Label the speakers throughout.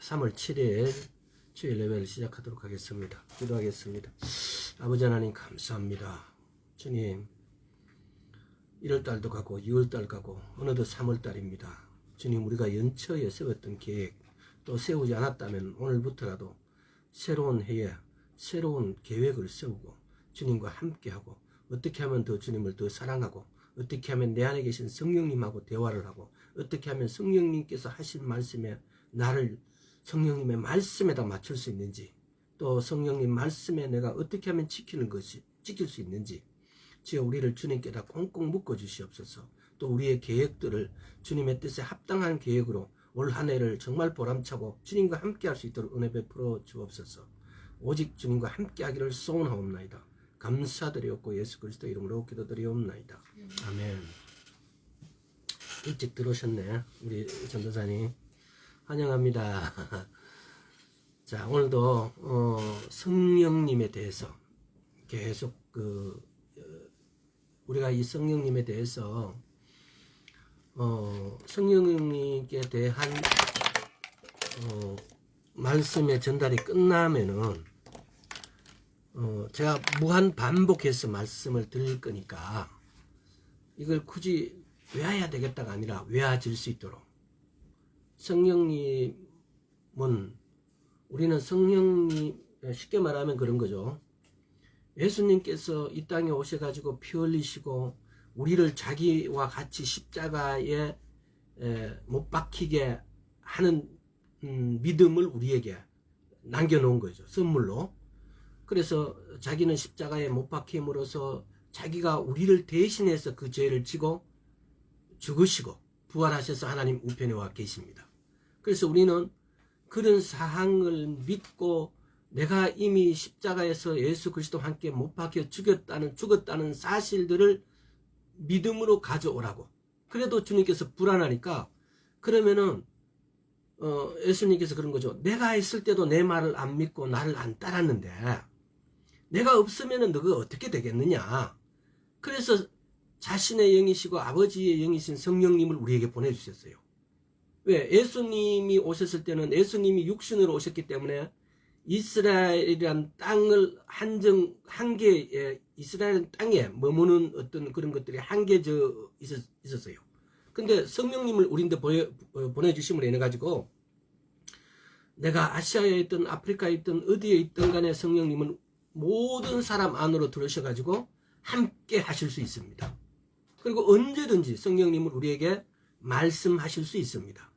Speaker 1: 3월 7일 주일 예배를 시작하도록 하겠습니다. 기도하겠습니다. 아버지 하나님 감사합니다. 주님, 1월달도 가고 2월달 가고 어느덧 3월달입니다. 주님, 우리가 연초에 세웠던 계획 또 세우지 않았다면 오늘부터라도 새로운 해에 새로운 계획을 세우고 주님과 함께하고 어떻게 하면 더 주님을 더 사랑하고 어떻게 하면 내 안에 계신 성령님하고 대화를 하고 어떻게 하면 성령님께서 하신 말씀에 나를 성령님의 말씀에다 맞출 수 있는지 또 성령님 말씀에 내가 어떻게 하면 지킬 수 있는지 주여 우리를 주님께다 꽁꽁 묶어 주시옵소서. 또 우리의 계획들을 주님의 뜻에 합당한 계획으로 올 한 해를 정말 보람차고 주님과 함께 할 수 있도록 은혜 베풀어 주옵소서. 오직 주님과 함께 하기를 소원하옵나이다. 감사드리옵고 예수 그리스도 이름으로 기도드리옵나이다. 아멘. 일찍 들어오셨네 우리 전도사님. 환영합니다. 자, 오늘도 성령님에 대해서 계속 우리가 이 성령님에 대해서 성령님께 대한 말씀의 전달이 끝나면은 제가 무한 반복해서 말씀을 드릴 거니까 이걸 굳이 외워야 되겠다가 아니라 외워질 수 있도록 성령님은 우리는 성령님 쉽게 말하면 그런 거죠. 예수님께서 이 땅에 오셔가지고 피 흘리시고 우리를 자기와 같이 십자가에 못 박히게 하는 믿음을 우리에게 남겨놓은 거죠. 선물로. 그래서 자기는 십자가에 못 박힘으로써 자기가 우리를 대신해서 그 죄를 지고 죽으시고 부활하셔서 하나님 우편에 와 계십니다. 그래서 우리는 그런 사항을 믿고 내가 이미 십자가에서 예수 그리스도와 함께 못 박혀 죽었다는 사실들을 믿음으로 가져오라고. 그래도 주님께서 불안하니까 그러면은 예수님께서 그런 거죠. 내가 했을 때도 내 말을 안 믿고 나를 안 따랐는데 내가 없으면은 너가 어떻게 되겠느냐. 그래서 자신의 영이시고 아버지의 영이신 성령님을 우리에게 보내주셨어요. 왜? 예수님이 오셨을 때는 예수님이 육신으로 오셨기 때문에 이스라엘이란 땅을 한계에 이스라엘 땅에 머무는 어떤 그런 것들이 한계져 있었어요. 근데 성령님을 우리한테 보내주심으로 인해 가지고 내가 아시아에 있든 아프리카에 있든 어디에 있든 간에 성령님은 모든 사람 안으로 들어오셔 가지고 함께 하실 수 있습니다. 그리고 언제든지 성령님은 우리에게 말씀하실 수 있습니다.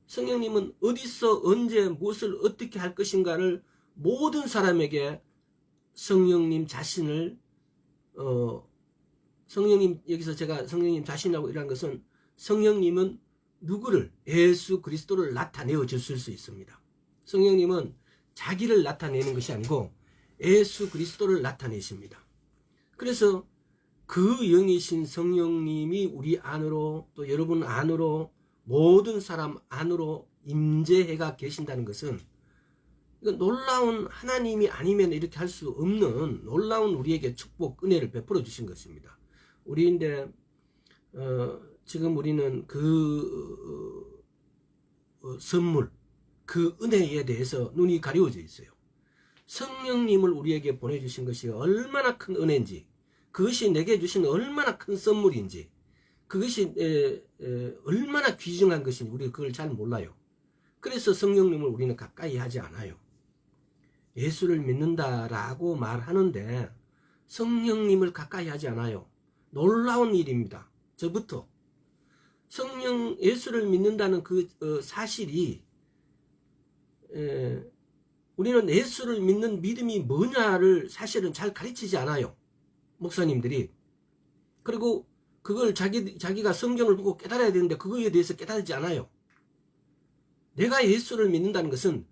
Speaker 1: 성령님은 어디서 언제 무엇을 어떻게 할 것인가를 모든 사람에게 성령님 자신을 성령님 여기서 제가 성령님 자신이라고 이런 것은 성령님은 누구를 예수 그리스도를 나타내어 주실 수 있습니다. 성령님은 자기를 나타내는 것이 아니고 예수 그리스도를 나타내십니다. 그래서 그 영이신 성령님이 우리 안으로 또 여러분 안으로 모든 사람 안으로 임재해가 계신다는 것은 이건 놀라운 하나님이 아니면 이렇게 할 수 없는 놀라운 우리에게 축복 은혜를 베풀어 주신 것입니다. 우리인데 지금 우리는 그 선물 그 은혜에 대해서 눈이 가려워져 있어요. 성령님을 우리에게 보내주신 것이 얼마나 큰 은혜인지 그것이 내게 주신 얼마나 큰 선물인지 그것이 얼마나 귀중한 것인지 우리가 그걸 잘 몰라요. 그래서 성령님을 우리는 가까이 하지 않아요. 예수를 믿는다라고 말하는데 성령님을 가까이 하지 않아요. 놀라운 일입니다. 저부터 예수를 믿는다는 그 사실이 우리는 예수를 믿는 믿음이 뭐냐를 사실은 잘 가르치지 않아요. 목사님들이. 그리고 그걸 자기가 성경을 보고 깨달아야 되는데 그거에 대해서 깨달지 않아요. 내가 예수를 믿는다는 것은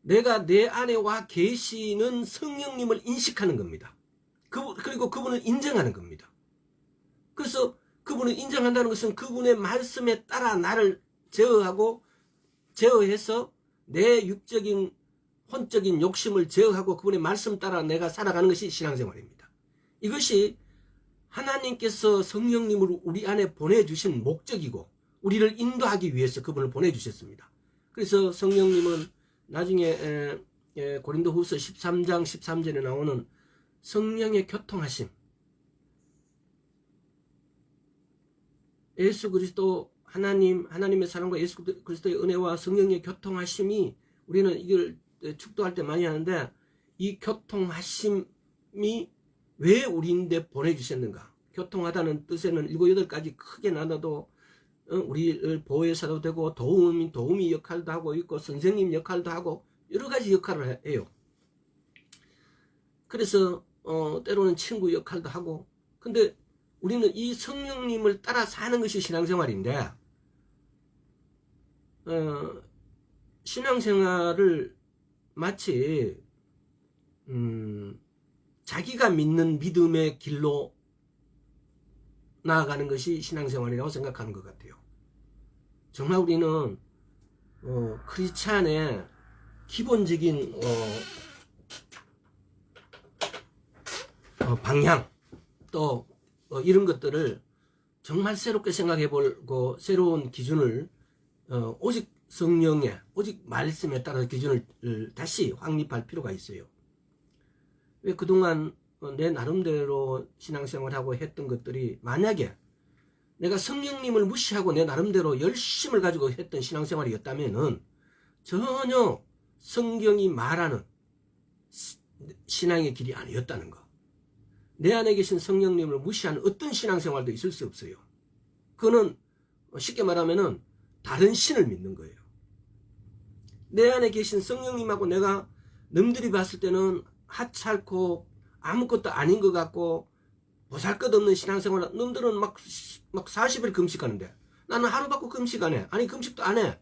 Speaker 1: 내가 내 안에 와 계시는 성령님을 인식하는 겁니다. 그리고 그분을 인정하는 겁니다. 그래서 그분을 인정한다는 것은 그분의 말씀에 따라 나를 제어해서 내 육적인 혼적인 욕심을 제어하고 그분의 말씀 따라 내가 살아가는 것이 신앙생활입니다. 이것이 하나님께서 성령님을 우리 안에 보내주신 목적이고 우리를 인도하기 위해서 그분을 보내주셨습니다. 그래서 성령님은 나중에 고린도후서 13장 13절에 나오는 성령의 교통하심, 예수 그리스도 하나님의 사랑과 예수 그리스도의 은혜와 성령의 교통하심이, 우리는 이걸 축도할 때 많이 하는데, 이 교통하심이 왜 우리인데 보내주셨는가? 교통하다는 뜻에는 7, 8가지 크게 나눠도 우리를 보호해서도 되고, 도우미 역할도 하고 있고, 선생님 역할도 하고, 여러 가지 역할을 해요. 그래서 때로는 친구 역할도 하고. 근데 우리는 이 성령님을 따라 사는 것이 신앙생활인데, 신앙생활을 마치 자기가 믿는 믿음의 길로 나아가는 것이 신앙생활이라고 생각하는 것 같아요. 정말 우리는 크리스찬의 기본적인 방향, 또 이런 것들을 정말 새롭게 생각해 보고, 새로운 기준을 오직 성령의, 오직 말씀에 따라 기준을 다시 확립할 필요가 있어요. 왜 그동안 내 나름대로 신앙생활하고 했던 것들이, 만약에 내가 성령님을 무시하고 내 나름대로 열심을 가지고 했던 신앙생활이었다면은 전혀 성경이 말하는 신앙의 길이 아니었다는 거. 내 안에 계신 성령님을 무시하는 어떤 신앙생활도 있을 수 없어요. 그거는 쉽게 말하면은 다른 신을 믿는 거예요. 내 안에 계신 성령님하고 내가 남들이 봤을 때는 하찮고 아무것도 아닌 것 같고 보잘것없는 신앙생활, 놈들은 막 40일 금식하는데 나는 하루 받고 금식 안 해. 아니 금식도 안 해.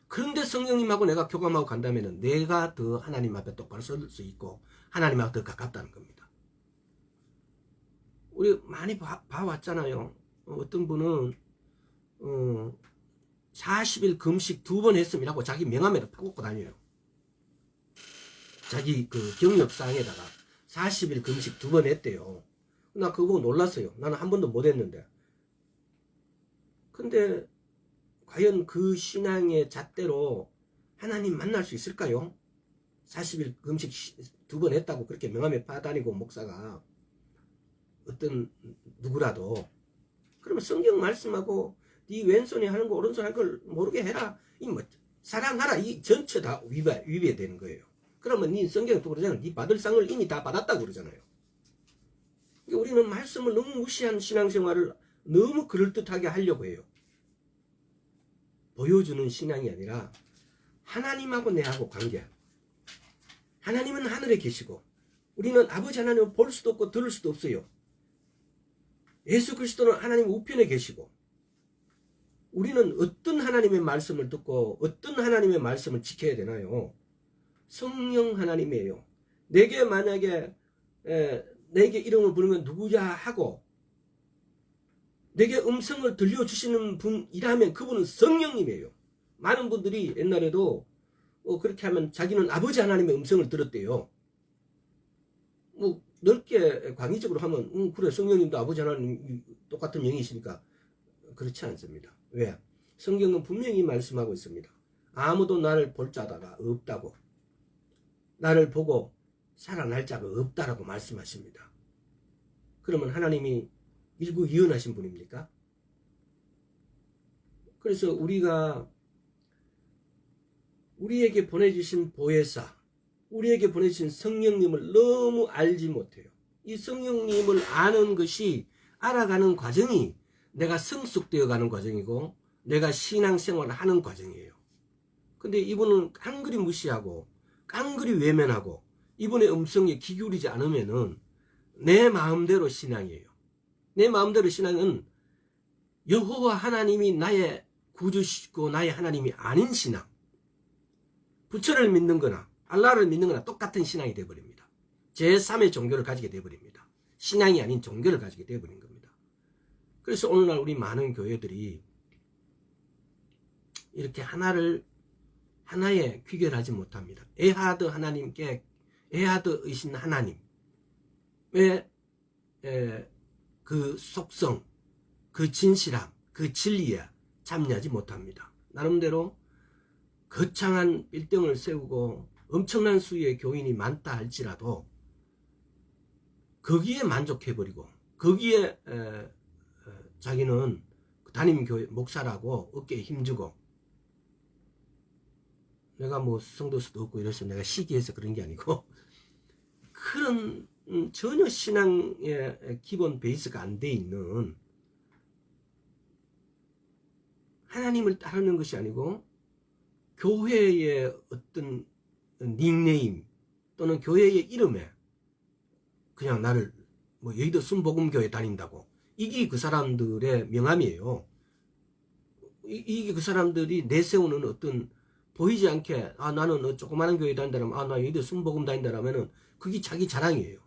Speaker 1: 그런데 성령님하고 내가 교감하고 간다면 내가 더 하나님 앞에 똑바로 설 수 있고 하나님하고 더 가깝다는 겁니다. 우리 많이 봐왔잖아요. 어떤 분은 40일 금식 2번 했음이라고 자기 명함에다 파고고 다녀요. 자기 그 경력사항에다가 40일 금식 2번 했대요. 나 그거 보고 놀랐어요. 나는 한 번도 못 했는데. 근데 과연 그 신앙의 잣대로 하나님 만날 수 있을까요? 40일 금식 2번 했다고 그렇게 명함에 파다니고 목사가, 어떤 누구라도. 그러면 성경 말씀하고 네 왼손이 하는 거 오른손이 하는 걸 모르게 해라, 이 뭐 사랑하라, 이 전체 다 위배되는 거예요. 그러면 네 성경에 또 그러잖아요. 네 받을 상을 이미 다 받았다고 그러잖아요. 그러니까 우리는 말씀을 너무 무시한 신앙생활을 너무 그럴듯하게 하려고 해요. 보여주는 신앙이 아니라 하나님하고 내하고 관계. 하나님은 하늘에 계시고 우리는 아버지 하나님을 볼 수도 없고 들을 수도 없어요. 예수 그리스도는 하나님 우편에 계시고, 우리는 어떤 하나님의 말씀을 듣고 어떤 하나님의 말씀을 지켜야 되나요? 성령 하나님이에요. 내게 만약에 내게 이름을 부르면 누구야 하고 내게 음성을 들려주시는 분이라면 그분은 성령님이에요. 많은 분들이 옛날에도 그렇게 하면 자기는 아버지 하나님의 음성을 들었대요. 뭐 넓게 광의적으로 하면 그래, 성령님도 아버지 하나님 똑같은 영이시니까. 그렇지 않습니다. 왜? 성경은 분명히 말씀하고 있습니다. 아무도 나를 볼 자가 없다고, 나를 보고 살아날 자가 없다라고 말씀하십니다. 그러면 하나님이 일구이연하신 분입니까? 그래서 우리가 우리에게 보내주신 보혜사, 우리에게 보내주신 성령님을 너무 알지 못해요. 이 성령님을 아는 것이, 알아가는 과정이 내가 성숙되어 가는 과정이고 내가 신앙생활을 하는 과정이에요. 근데 이분은 깡그리 무시하고 깡그리 외면하고 이분의 음성에 귀 기울이지 않으면은 내 마음대로 신앙이에요. 내 마음대로 신앙은 여호와 하나님이 나의 구주시고 나의 하나님이 아닌 신앙, 부처를 믿는 거나 알라를 믿는 거나 똑같은 신앙이 되어버립니다. 제3의 종교를 가지게 되어버립니다. 신앙이 아닌 종교를 가지게 되어버린 겁니다. 그래서 오늘날 우리 많은 교회들이 이렇게 하나에 귀결하지 못합니다. 에하드 하나님께, 에하드이신 하나님, 왜 그 속성, 그 진실함, 그 진리에 참여하지 못합니다. 나름대로 거창한 빌딩을 세우고 엄청난 수의 교인이 많다 할지라도 거기에 만족해버리고 거기에 자기는 담임교회 목사라고 어깨에 힘주고, 내가 뭐 성도 수도 없고 이래서 내가 시기해서 그런 게 아니고 그런 전혀 신앙의 기본 베이스가 안 돼 있는, 하나님을 따르는 것이 아니고 교회의 어떤 닉네임 또는 교회의 이름에 그냥 나를 뭐 여의도 순복음교회 다닌다고, 이게 그 사람들의 명함이에요. 이게 그 사람들이 내세우는 어떤, 보이지 않게 나는 조그마한 교회 다닌다면, 나 여의도 순복음 다닌다라면은 그게 자기 자랑이에요.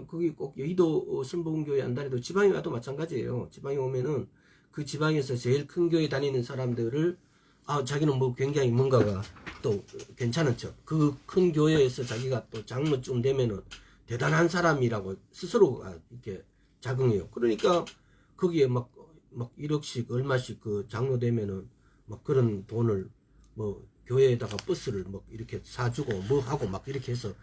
Speaker 1: 그게 꼭 여의도 순복음교회 안 다니도 지방에 와도 마찬가지예요. 지방에 오면은 그 지방에서 제일 큰 교회 다니는 사람들을 자기는 뭐 굉장히 뭔가가 또 괜찮은 척, 그 큰 교회에서 자기가 또 장로쯤 되면은 대단한 사람이라고 스스로가 이렇게 자긍해요. 그러니까 거기에 막 1억씩 얼마씩 그 장로 되면은 막 그런 돈을 뭐 교회에다가 버스를 막 이렇게 사주고 뭐 하고 막 이렇게 해서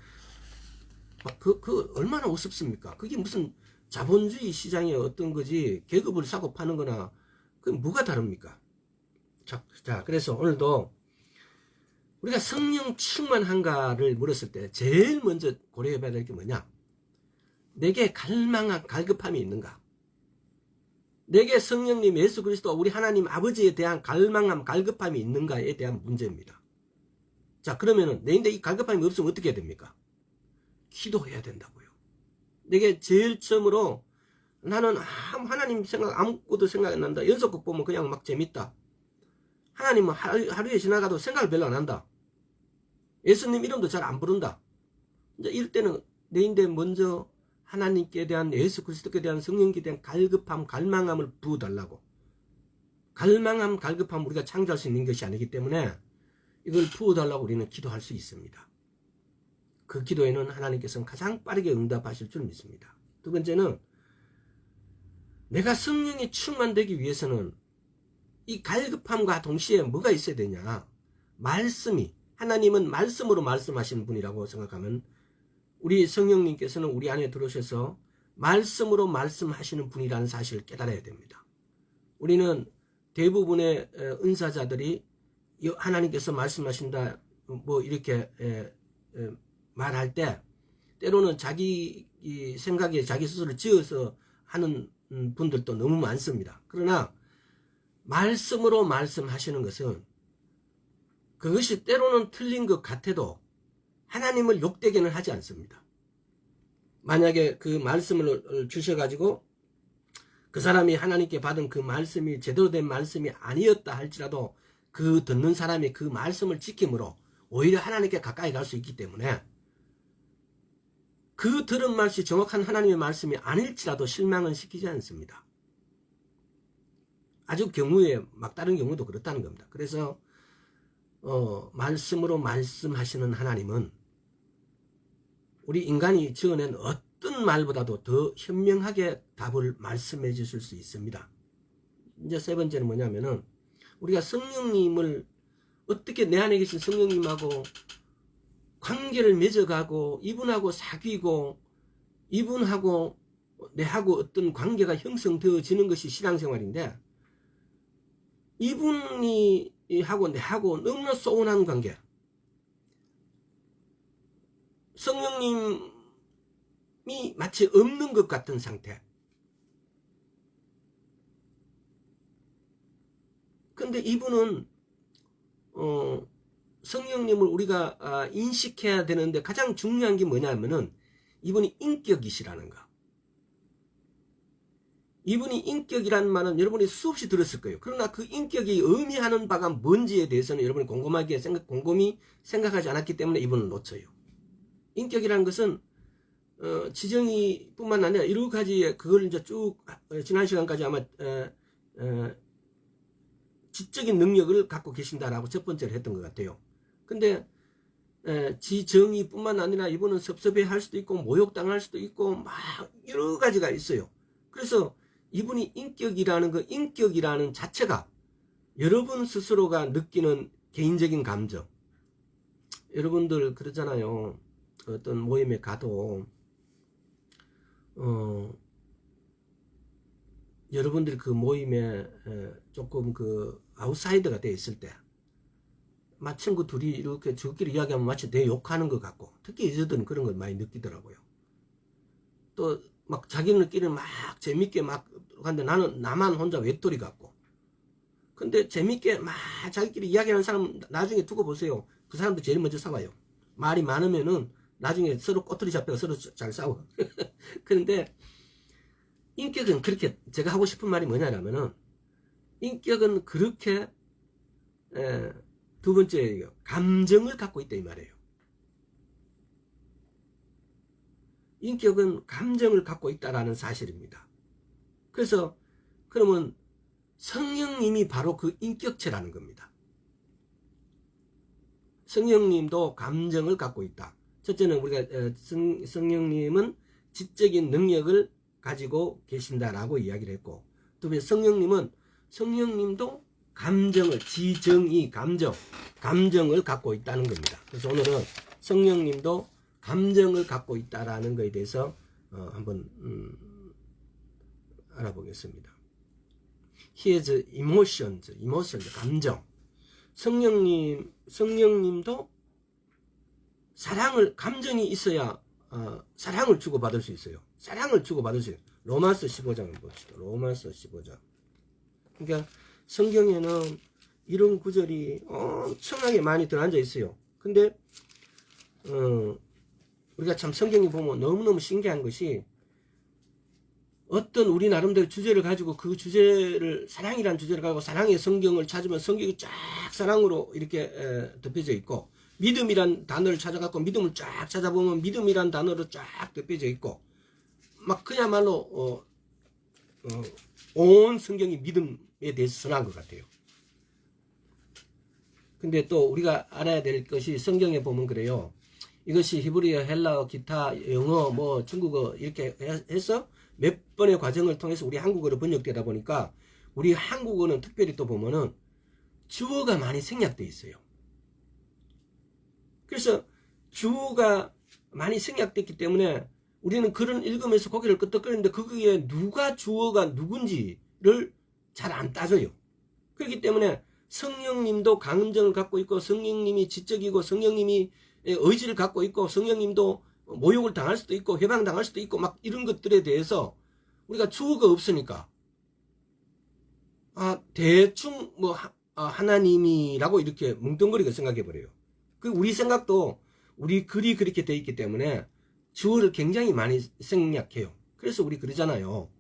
Speaker 1: 막 그 얼마나 우습습니까? 그게 무슨 자본주의 시장의 어떤 거지, 계급을 사고 파는 거나 그 뭐가 다릅니까? 자, 그래서 오늘도 우리가 성령 충만한가를 물었을 때 제일 먼저 고려해 봐야 될 게 뭐냐? 내게 갈망한 갈급함이 있는가? 내게 성령님 예수 그리스도 우리 하나님 아버지에 대한 갈망함 갈급함이 있는가에 대한 문제입니다. 자, 그러면은 내인데 이 갈급함이 없으면 어떻게 해야 됩니까? 기도해야 된다고요. 내게 제일 처음으로, 나는 하나님 생각 아무것도 생각 안 난다. 연속극 보면 그냥 막 재밌다. 하나님은 하루에 지나가도 생각을 별로 안 한다. 예수님 이름도 잘 안 부른다. 이제 이럴 때는 내인데 먼저 하나님께 대한, 예수 그리스도께 대한, 성령께 대한 갈급함 갈망함을 부어달라고. 갈망함 갈급함 우리가 창조할 수 있는 것이 아니기 때문에 이걸 부어달라고 우리는 기도할 수 있습니다. 그 기도에는 하나님께서는 가장 빠르게 응답하실 줄 믿습니다. 두 번째는, 내가 성령이 충만되기 위해서는 이 갈급함과 동시에 뭐가 있어야 되냐? 말씀이, 하나님은 말씀으로 말씀하시는 분이라고 생각하면 우리 성령님께서는 우리 안에 들어오셔서 말씀으로 말씀하시는 분이라는 사실을 깨달아야 됩니다. 우리는 대부분의 은사자들이 하나님께서 말씀하신다 뭐 이렇게 말할 때 때로는 자기 생각에 자기 스스로를 지어서 하는 분들도 너무 많습니다. 그러나 말씀으로 말씀하시는 것은 그것이 때로는 틀린 것 같아도 하나님을 욕되게는 하지 않습니다. 만약에 그 말씀을 주셔가지고 그 사람이 하나님께 받은 그 말씀이 제대로 된 말씀이 아니었다 할지라도 그 듣는 사람이 그 말씀을 지킴으로 오히려 하나님께 가까이 갈 수 있기 때문에, 그 들은 말씀이 정확한 하나님의 말씀이 아닐지라도 실망은 시키지 않습니다. 아주 경우에 막다른 경우도 그렇다는 겁니다. 그래서 말씀으로 말씀하시는 하나님은 우리 인간이 지어낸 어떤 말보다도 더 현명하게 답을 말씀해 주실 수 있습니다. 이제 세 번째는 뭐냐면은, 우리가 성령님을 어떻게 내 안에 계신 성령님하고 관계를 맺어가고 이분하고 사귀고 이분하고 내하고 어떤 관계가 형성되어지는 것이 신앙생활인데, 이분이 하고 내하고 너무나 소원한 관계, 성령님이 마치 없는 것 같은 상태. 근데 이분은 성령님을 우리가 인식해야 되는데 가장 중요한 게 뭐냐면은 이분이 인격이시라는 거. 이분이 인격이라는 말은 여러분이 수없이 들었을 거예요. 그러나 그 인격이 의미하는 바가 뭔지에 대해서는 여러분이 곰곰이 생각하지 않았기 때문에 이분을 놓쳐요. 인격이라는 것은 지정이 뿐만 아니라 여러 가지의, 그걸 이제 쭉 지난 시간까지 아마 지적인 능력을 갖고 계신다라고 첫 번째로 했던 것 같아요. 근데 지정의 뿐만 아니라 이분은 섭섭해 할 수도 있고 모욕당할 수도 있고 막 여러 가지가 있어요. 그래서 이분이 인격이라는 자체가 여러분 스스로가 느끼는 개인적인 감정. 여러분들 그러잖아요. 어떤 모임에 가도 여러분들이 그 모임에 조금 그 아웃사이더가 돼 있을 때 막 친구 둘이 이렇게 저끼리 이야기하면 마치 내 욕하는 것 같고, 특히 여자들은 그런 걸 많이 느끼더라고요. 또 막 자기네끼리 막 재밌게 막 하는데 나만 혼자 외톨이 같고. 근데 재밌게 막 자기끼리 이야기하는 사람 나중에 두고 보세요. 그 사람도 제일 먼저 싸워요. 말이 많으면은 나중에 서로 꼬투리 잡혀서 서로 잘 싸워. 그런데 인격은 그렇게, 제가 하고 싶은 말이 뭐냐면은, 인격은 그렇게 두 번째 감정을 갖고 있다 이 말이에요. 인격은 감정을 갖고 있다라는 사실입니다. 그래서 그러면 성령님이 바로 그 인격체라는 겁니다. 성령님도 감정을 갖고 있다. 첫째는 우리가 성령님은 지적인 능력을 가지고 계신다라고 이야기를 했고, 두 번째 성령님도 감정을, 지정의 감정을 갖고 있다는 겁니다. 그래서 오늘은 성령님도 감정을 갖고 있다라는 것에 대해서 한번 알아보겠습니다. He has emotions, 감정. 성령님도 감정이 있어야 사랑을 주고받을 수 있어요. 사랑을 주고받을 수 있어요. 로마서 15장을 봅시다. 로마서 15장. 그러니까 성경에는 이런 구절이 엄청나게 많이 들어앉아 있어요. 근데 우리가 참 성경에 보면 너무너무 신기한 것이, 어떤 우리 나름대로 주제를 가지고 그 주제를, 사랑이라는 주제를 가지고 사랑의 성경을 찾으면 성경이 쫙 사랑으로 이렇게 덮여져 있고, 믿음이란 단어를 찾아갖고 믿음을 쫙 찾아보면 믿음이란 단어로 쫙 덮여져 있고, 막 그야말로 온 성경이 믿음에 대해서 선한 것 같아요. 근데 또 우리가 알아야 될 것이, 성경에 보면 그래요. 이것이 히브리어, 헬라어, 기타, 영어, 뭐 중국어 이렇게 해서 몇 번의 과정을 통해서 우리 한국어로 번역되다 보니까, 우리 한국어는 특별히 또 보면은 주어가 많이 생략되어 있어요. 그래서 주어가 많이 생략됐기 때문에 우리는 글을 읽으면서 고개를 끄덕거리는데 거기에 누가 주어가 누군지를 잘 안 따져요. 그렇기 때문에 성령님도 감정을 갖고 있고, 성령님이 지적이고, 성령님이 의지를 갖고 있고, 성령님도 모욕을 당할 수도 있고 회방당할 수도 있고 막 이런 것들에 대해서 우리가 주어가 없으니까 대충 뭐 하나님이라고 이렇게 뭉뚱그리게 생각해 버려요. 그 우리 생각도 우리 글이 그렇게 돼 있기 때문에 주어를 굉장히 많이 생략해요. 그래서 우리 그러잖아요.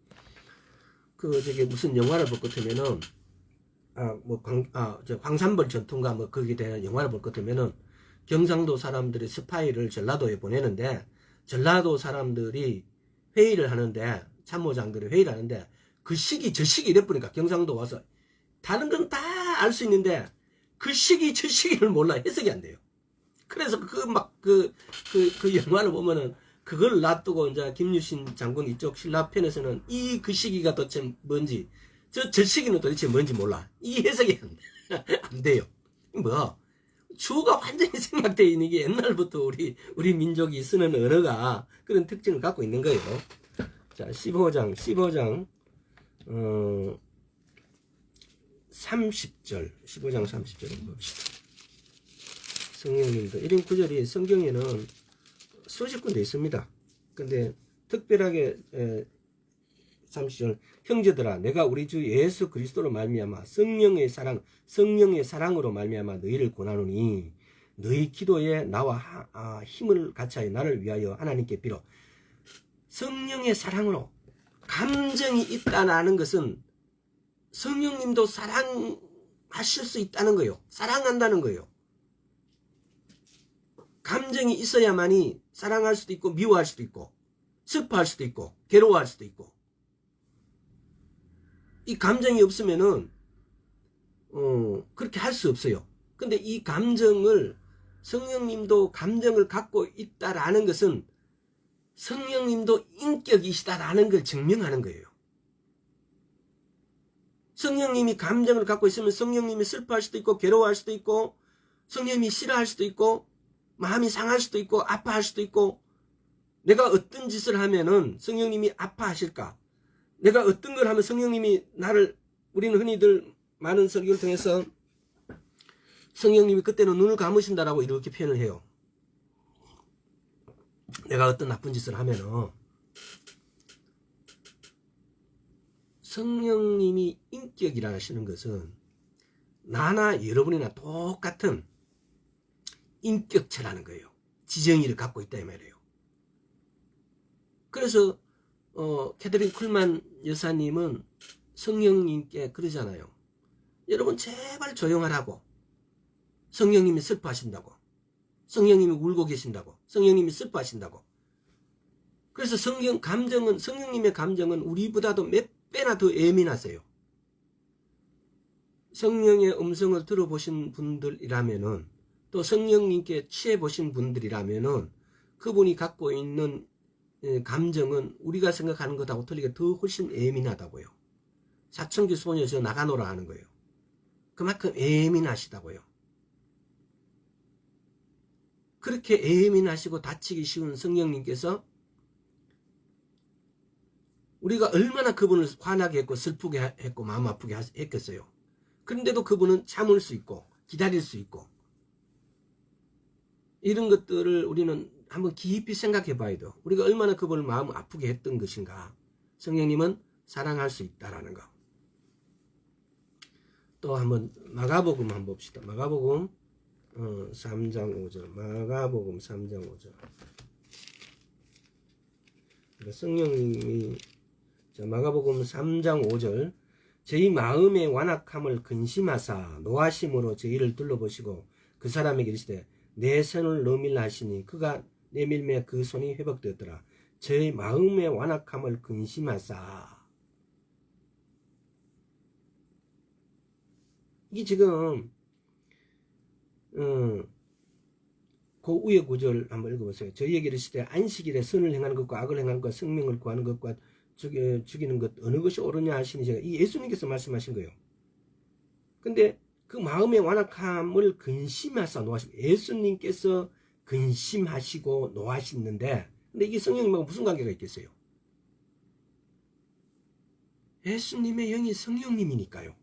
Speaker 1: 무슨 영화를 볼 것 같으면은 황산벌 전투인가 뭐 거기에 대한 영화를 볼 것 같으면은, 경상도 사람들이 스파이를 전라도에 보내는데, 전라도 사람들이 회의를 하는데, 참모장들이 회의를 하는데, 그 시기 저 시기 이래버리니까 경상도 와서 다른 건 다 알 수 있는데 그 시기 저 시기를 몰라. 해석이 안 돼요. 그래서 그 영화를 보면은 그걸 놔두고 이제 김유신 장군 이쪽 신라편에서는 그 시기가 도대체 뭔지, 저 시기는 도대체 뭔지 몰라. 이 해석이 안 돼요. 뭐 주어가 완전히 생략되어 있는 게 옛날부터 우리 민족이 쓰는 언어가 그런 특징을 갖고 있는 거예요. 자, 15장 30절 15장 30절 봅시다. 성령님도 이런 구절이 성경에는 수십 군데 있습니다. 근데 특별하게 30절, 형제들아 내가 우리 주 예수 그리스도로 말미암아 성령의 사랑으로 말미암아 너희를 권하노니 너희 기도에 나와 힘을 같이하여 나를 위하여 하나님께 빌어. 성령의 사랑으로 감정이 있다는 것은 성령님도 사랑하실 수 있다는 거예요. 사랑한다는 거예요. 감정이 있어야만이 사랑할 수도 있고 미워할 수도 있고 슬퍼할 수도 있고 괴로워할 수도 있고, 이 감정이 없으면은 그렇게 할 수 없어요. 근데 이 감정을, 성령님도 감정을 갖고 있다라는 것은 성령님도 인격이시다라는 걸 증명하는 거예요. 성령님이 감정을 갖고 있으면 성령님이 슬퍼할 수도 있고 괴로워할 수도 있고 성령님이 싫어할 수도 있고 마음이 상할 수도 있고 아파할 수도 있고 내가 어떤 짓을 하면은 성령님이 아파하실까? 내가 어떤 걸 하면 성령님이 나를 우리는 흔히들 많은 설교를 통해서 성령님이 그때는 눈을 감으신다라고 이렇게 표현을 해요. 내가 어떤 나쁜 짓을 하면은 성령님이 인격이라 하시는 것은 나나 여러분이나 똑같은 인격체라는 거예요. 지정의를 갖고 있다 이 말이에요. 그래서 캐더린 쿨만 여사님은 성령님께 그러잖아요. 여러분 제발 조용하라고. 성령님이 슬퍼하신다고. 성령님이 울고 계신다고. 성령님이 슬퍼하신다고. 그래서 성령님의 감정은 우리보다도 몇 배나 더 예민하세요. 성령의 음성을 들어보신 분들이라면은 또 성령님께 취해보신 분들이라면은 그분이 갖고 있는 감정은 우리가 생각하는 것하고 틀리게 더 훨씬 예민하다고요. 사춘기 소녀 저 나가노라 하는 거예요. 그만큼 예민하시다고요. 그렇게 예민하시고 다치기 쉬운 성령님께서 우리가 얼마나 그분을 화나게 했고 슬프게 했고 마음 아프게 했겠어요. 그런데도 그분은 참을 수 있고 기다릴 수 있고 이런 것들을 우리는 한번 깊이 생각해 봐야 돼요. 우리가 얼마나 그분을 마음 아프게 했던 것인가. 성령님은 사랑할 수 있다라는 거. 또 한번 마가복음 한번 봅시다. 마가복음 3장 5절. 마가복음 3장 5절. 성령님이 마가복음 3장 5절. 저희 마음의 완악함을 근심하사 노하심으로 저희를 둘러보시고 그 사람에게 이르시되 내 손을 너밀라 하시니 그가 내밀매 그 손이 회복되었더라. 저희 마음의 완악함을 근심하사. 이게 지금 그 위의 구절 한번 읽어보세요. 저희에게 이르시되 안식일에 선을 행하는 것과 악을 행하는 것과 생명을 구하는 것과 죽이는 것 어느 것이 옳으냐 하시니 제가 이 예수님께서 말씀하신 거예요. 근데 그 마음의 완악함을 근심하사 노하시고 예수님께서 근심하시고 노하시는데 근데 이게 성령님하고 무슨 관계가 있겠어요? 예수님의 영이 성령님이니까요.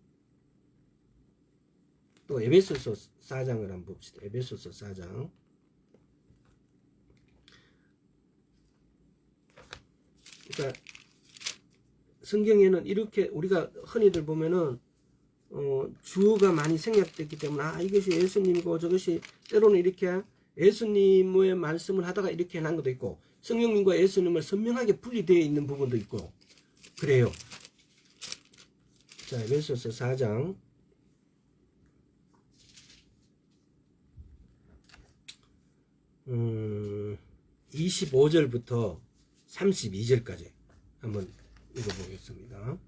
Speaker 1: 또 에베소서 4장을 한번 봅시다. 에베소서 4장. 그러니까 성경에는 이렇게 우리가 흔히들 보면은 주어가 많이 생략됐기 때문에 이것이 예수님이고 저것이 때로는 이렇게 예수님의 말씀을 하다가 이렇게 한 것도 있고 성령님과 예수님을 선명하게 분리되어 있는 부분도 있고 그래요. 자, 에베소서 4장 25절부터 32절까지 한번 읽어보겠습니다.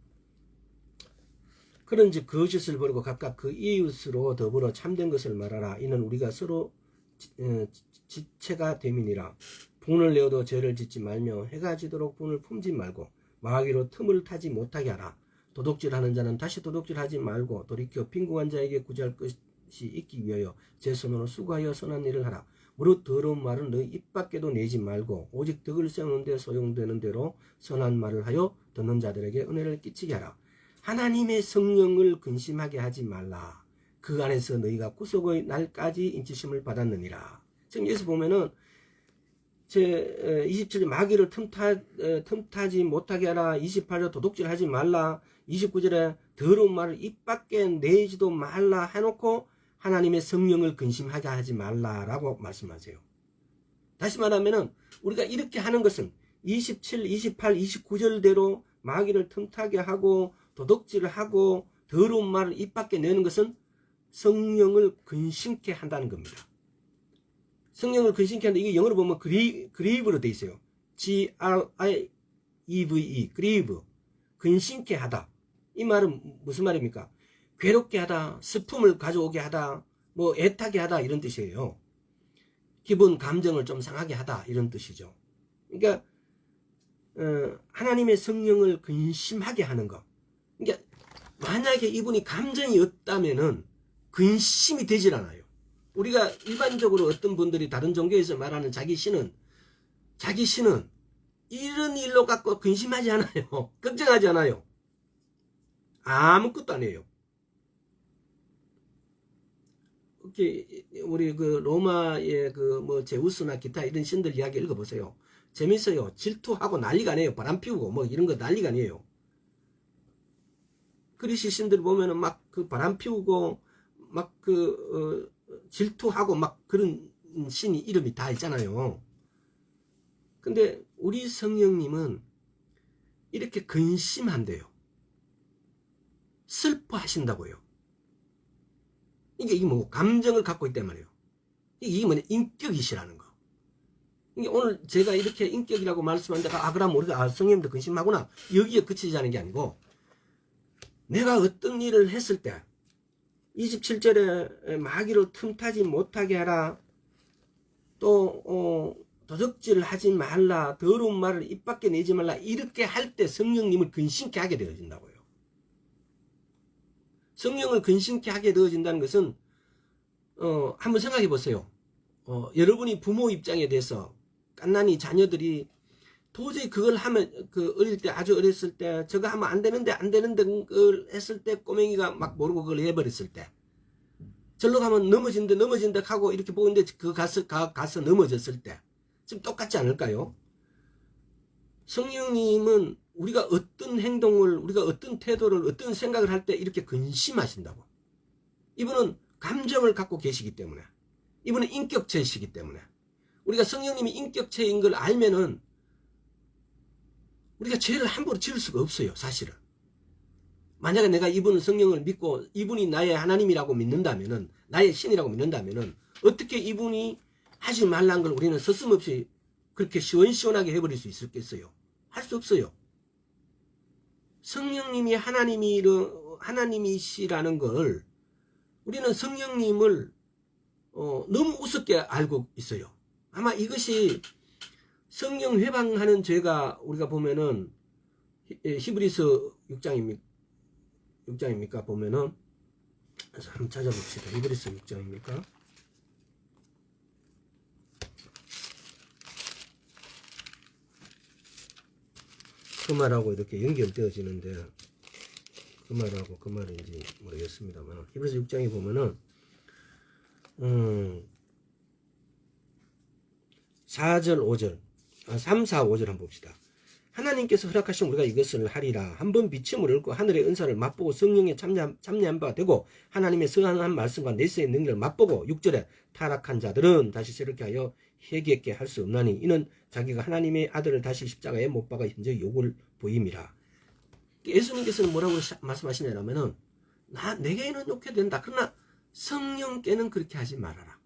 Speaker 1: 그런즉 거짓을 버리고 각각 그 이웃으로 더불어 참된 것을 말하라. 이는 우리가 서로 지체가 됨이니라. 분을 내어도 죄를 짓지 말며 해가 지도록 분을 품지 말고 마귀로 틈을 타지 못하게 하라. 도둑질하는 자는 다시 도둑질하지 말고 돌이켜 빈궁한 자에게 구제할 것이 있기 위하여 제 손으로 수고하여 선한 일을 하라. 무릇 더러운 말은 너희 입 밖에도 내지 말고 오직 덕을 세우는 데 소용되는 대로 선한 말을 하여 듣는 자들에게 은혜를 끼치게 하라. 하나님의 성령을 근심하게 하지 말라. 그 안에서 너희가 구속의 날까지 인치심을 받았느니라. 지금 여기서 보면은 제 27절 마귀를 틈타지 못하게 하라. 28절 도둑질하지 말라. 29절에 더러운 말을 입 밖에 내지도 말라 해놓고 하나님의 성령을 근심하게 하지 말라라고 말씀하세요. 다시 말하면은 우리가 이렇게 하는 것은 27, 28, 29절대로 마귀를 틈타게 하고 도둑질을 하고 더러운 말을 입 밖에 내는 것은 성령을 근심케 한다는 겁니다. 성령을 근심케 한다. 이게 영어로 보면 grieve로 돼 있어요. G-R-I-E-V-E, grieve. 근심케 하다. 이 말은 무슨 말입니까? 괴롭게 하다, 슬픔을 가져오게 하다, 뭐 애타게 하다 이런 뜻이에요. 기분, 감정을 좀 상하게 하다 이런 뜻이죠. 그러니까 하나님의 성령을 근심하게 하는 것. 그러니까 만약에 이분이 감정이 없다면은 근심이 되질 않아요. 우리가 일반적으로 어떤 분들이 다른 종교에서 말하는 자기 신은 이런 일로 갖고 근심하지 않아요. 걱정하지 않아요. 아무것도 안 해요. 우리 그 로마의 그 뭐 제우스나 기타 이런 신들 이야기 읽어보세요. 재밌어요. 질투하고 난리가 아니에요. 바람 피우고 뭐 이런 거 난리가 아니에요. 그리스 신들 보면은 막 그 바람 피우고 막 그 질투하고 막 그런 신이 이름이 다 있잖아요. 근데 우리 성령님은 이렇게 근심한대요. 슬퍼하신다고요. 이게 뭐 감정을 갖고 있단 말이에요. 이게 뭐냐, 인격이시라는 거. 이게 오늘 제가 이렇게 인격이라고 말씀하는데 그럼 우리가 성령님도 근심하구나 여기에 그치지 않은 게 아니고, 내가 어떤 일을 했을 때 27절에 마귀로 틈타지 못하게 하라, 또 도적질을 하지 말라, 더러운 말을 입 밖에 내지 말라, 이렇게 할 때 성령님을 근심케 하게 되어진다고요. 성령을 근심케 하게 되어진다는 것은 한번 생각해 보세요. 여러분이 부모 입장에 대해서 갓난이 자녀들이 도저히 그걸 하면, 어릴 때, 아주 어렸을 때, 저거 하면 안 되는데, 그걸 했을 때, 꼬맹이가 막 모르고 그걸 해버렸을 때, 절로 가면 넘어진다 하고 이렇게 보는데, 가서 넘어졌을 때, 지금 똑같지 않을까요? 성령님은 우리가 어떤 행동을, 우리가 어떤 태도를, 어떤 생각을 할 때 이렇게 근심하신다고. 이분은 감정을 갖고 계시기 때문에, 이분은 인격체이시기 때문에, 우리가 성령님이 인격체인 걸 알면은, 우리가 죄를 함부로 지을 수가 없어요, 사실은. 만약에 내가 이분 성령을 믿고 이분이 나의 하나님이라고 믿는다면은, 나의 신이라고 믿는다면은, 어떻게 이분이 하지 말란 걸 우리는 서슴없이 그렇게 시원시원하게 해버릴 수 있겠어요? 할 수 없어요. 성령님이 하나님이시라는 걸 우리는 성령님을 너무 우습게 알고 있어요. 아마 이것이 성령 회방하는 죄가, 우리가 보면은 히브리서 6장입니까 보면은, 한번 찾아봅시다. 히브리서 6장입니까? 그 말하고 이렇게 연결되어지는데, 그 말하고 그 말인지 모르겠습니다만, 히브리서 6장에 보면은 4절 5절 3, 4, 5절 한번 봅시다. 하나님께서 허락하신 우리가 이것을 하리라. 한번 비침을 얻고 하늘의 은사를 맛보고 성령에 참여한 바가 되고 하나님의 선한 말씀과 내세의 능력을 맛보고, 6절에 타락한 자들은 다시 새롭게 하여 회개케 할 수 없나니 이는 자기가 하나님의 아들을 다시 십자가에 못 박아 현재 욕을 보임이라. 예수님께서는 뭐라고 말씀하시냐면은, 내게는 욕해도 된다. 그러나 성령께는 그렇게 하지 말아라.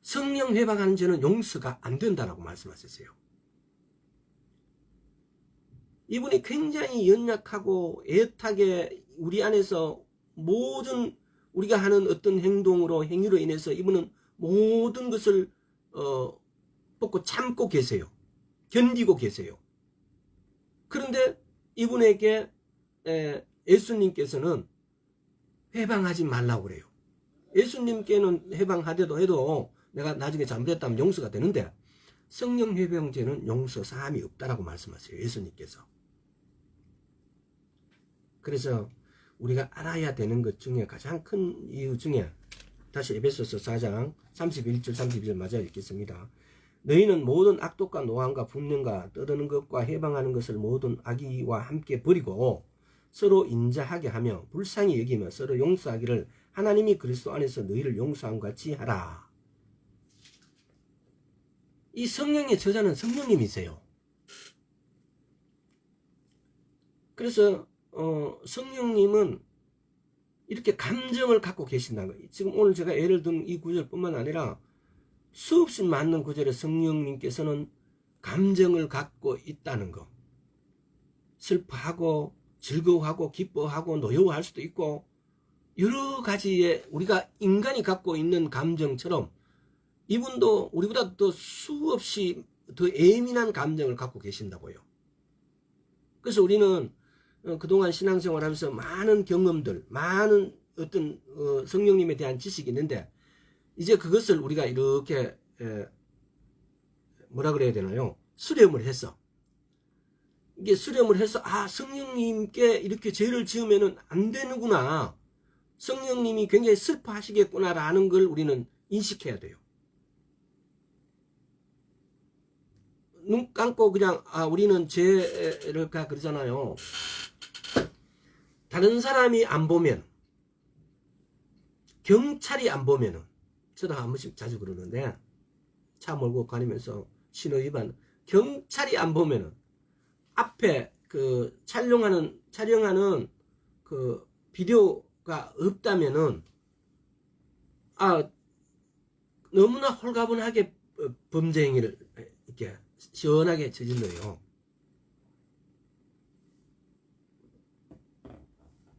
Speaker 1: 성령 회방하는 죄는 용서가 안 된다라고 말씀하셨어요. 이분이 굉장히 연약하고 애타게 우리 안에서 모든 우리가 하는 어떤 행위로 인해서 이분은 모든 것을 뽑고 참고 계세요. 견디고 계세요. 그런데 이분에게 예수님께서는 회방하지 말라고 그래요. 예수님께는 회방하더라도 해도 내가 나중에 잘못했다면 용서가 되는데, 성령 회방죄는 용서 사함이 없다라고 말씀하세요, 예수님께서. 그래서 우리가 알아야 되는 것 중에 가장 큰 이유 중에, 다시 에베소서 4장 31절 32절 맞아 읽겠습니다. 너희는 모든 악독과 노함과 분명과 떠드는 것과 해방하는 것을 모든 악의와 함께 버리고 서로 인자하게 하며 불쌍히 여기며 서로 용서하기를 하나님이 그리스도 안에서 너희를 용서함 같이 하라. 이 성령의 저자는 성령님이세요. 그래서 성령님은 이렇게 감정을 갖고 계신다는 거예요. 지금 오늘 제가 예를 든 이 구절뿐만 아니라 수없이 많은 구절에 성령님께서는 감정을 갖고 있다는 거. 슬퍼하고 즐거워하고 기뻐하고 노여워할 수도 있고, 여러 가지의 우리가 인간이 갖고 있는 감정처럼 이분도 우리보다 더 수없이 더 예민한 감정을 갖고 계신다고요. 그래서 우리는 그동안 신앙생활하면서 많은 경험들, 많은 어떤 성령님에 대한 지식이 있는데 이제 그것을 우리가 이렇게 뭐라 그래야 되나요? 수렴을 해서 이게 수렴을 해서 성령님께 이렇게 죄를 지으면은 안 되는구나. 성령님이 굉장히 슬퍼하시겠구나라는 걸 우리는 인식해야 돼요. 눈 감고 그냥 우리는 죄를 그러잖아요. 다른 사람이 안 보면, 경찰이 안 보면은, 저도 한 번씩 자주 그러는데 차 몰고 다니면서 신호 위반, 경찰이 안 보면은 앞에 그 촬영하는 그 비디오가 없다면은 너무나 홀가분하게 범죄 행위를 이렇게 시원하게 저질러요.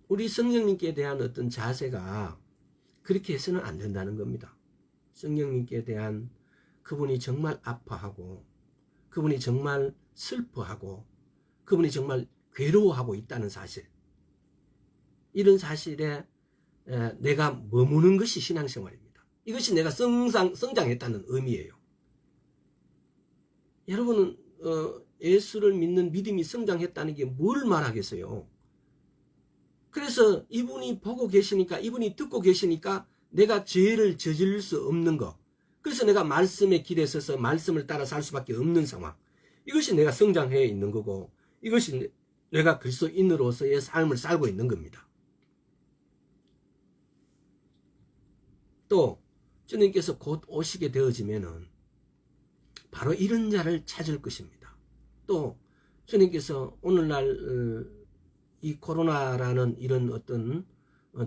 Speaker 1: 우리 성령님께 대한 어떤 자세가 그렇게 해서는 안 된다는 겁니다. 성령님께 대한 그분이 정말 아파하고 그분이 정말 슬퍼하고 그분이 정말 괴로워하고 있다는 사실, 이런 사실에 내가 머무는 것이 신앙생활입니다. 이것이 내가 성장했다는 의미예요. 여러분은 예수를 믿는 믿음이 성장했다는 게 뭘 말하겠어요? 그래서 이분이 보고 계시니까, 이분이 듣고 계시니까 내가 죄를 저지를 수 없는 거, 그래서 내가 말씀의 길에 서서 말씀을 따라 살 수밖에 없는 상황, 이것이 내가 성장해 있는 거고, 이것이 내가 그리스도인으로서의 삶을 살고 있는 겁니다. 또 주님께서 곧 오시게 되어지면은 바로 이런 자를 찾을 것입니다. 또 주님께서 오늘날 이 코로나라는 이런 어떤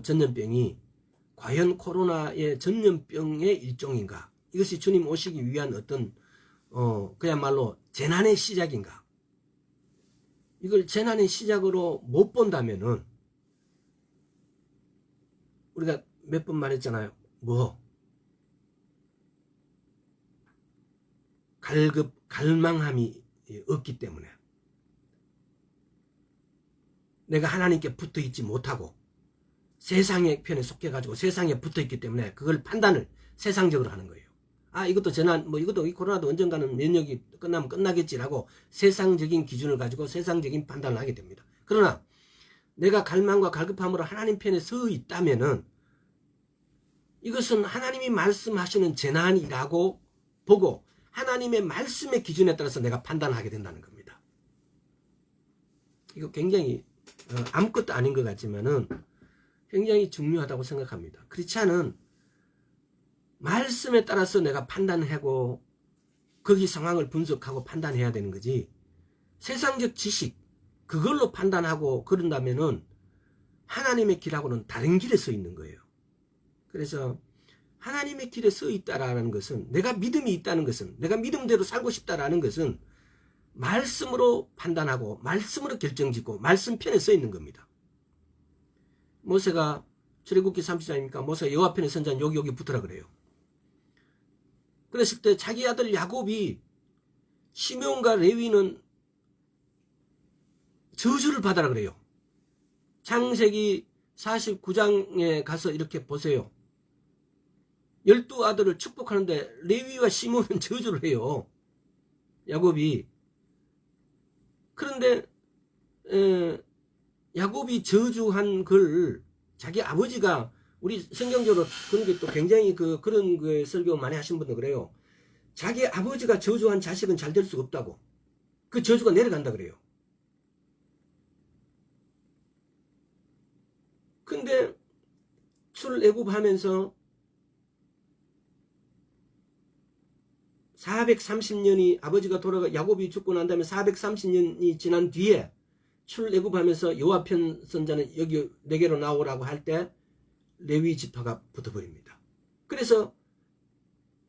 Speaker 1: 전염병이 과연 코로나의 전염병의 일종인가? 이것이 주님 오시기 위한 어떤 그야말로 재난의 시작인가? 이걸 재난의 시작으로 못 본다면은 우리가 몇 번 말했잖아요. 갈망함이 없기 때문에, 내가 하나님께 붙어 있지 못하고 세상의 편에 속해가지고 세상에 붙어 있기 때문에 그걸 판단을 세상적으로 하는 거예요. 이것도 재난, 이것도 이 코로나도 언젠가는 면역이 끝나면 끝나겠지라고 세상적인 기준을 가지고 세상적인 판단을 하게 됩니다. 그러나 내가 갈망과 갈급함으로 하나님 편에 서 있다면은 이것은 하나님이 말씀하시는 재난이라고 보고 하나님의 말씀의 기준에 따라서 내가 판단하게 된다는 겁니다. 이거 굉장히 아무것도 아닌 것 같지만은 굉장히 중요하다고 생각합니다. 그렇지 않은 말씀에 따라서 내가 판단하고 거기 상황을 분석하고 판단해야 되는 거지, 세상적 지식 그걸로 판단하고 그런다면은 하나님의 길하고는 다른 길에 서 있는 거예요. 그래서 하나님의 길에 서 있다라는 것은, 내가 믿음이 있다는 것은, 내가 믿음대로 살고 싶다라는 것은 말씀으로 판단하고 말씀으로 결정짓고 말씀 편에 서 있는 겁니다. 모세가 출애굽기 30장이니까 모세가 여호와 편에 선 자는 여기 붙으라 그래요. 그랬을 때 자기 아들 야곱이 시므온과 레위는 저주를 받아라 그래요. 창세기 49장에 가서 이렇게 보세요. 12아들을 축복하는데 레위와 시므온은 저주를 해요. 야곱이. 그런데 야곱이 저주한 걸 자기 아버지가, 우리 성경적으로 그런 게 또 굉장히 그런 거 설교 많이 하신 분들 그래요. 자기 아버지가 저주한 자식은 잘 될 수가 없다고. 그 저주가 내려간다 그래요. 근데 출애굽하면서 430년이 아버지가 야곱이 죽고 난 다음에 430년이 지난 뒤에 출애굽하면서 여호와 편 선자는 여기 내게로 나오라고 할 때 레위 지파가 붙어버립니다. 그래서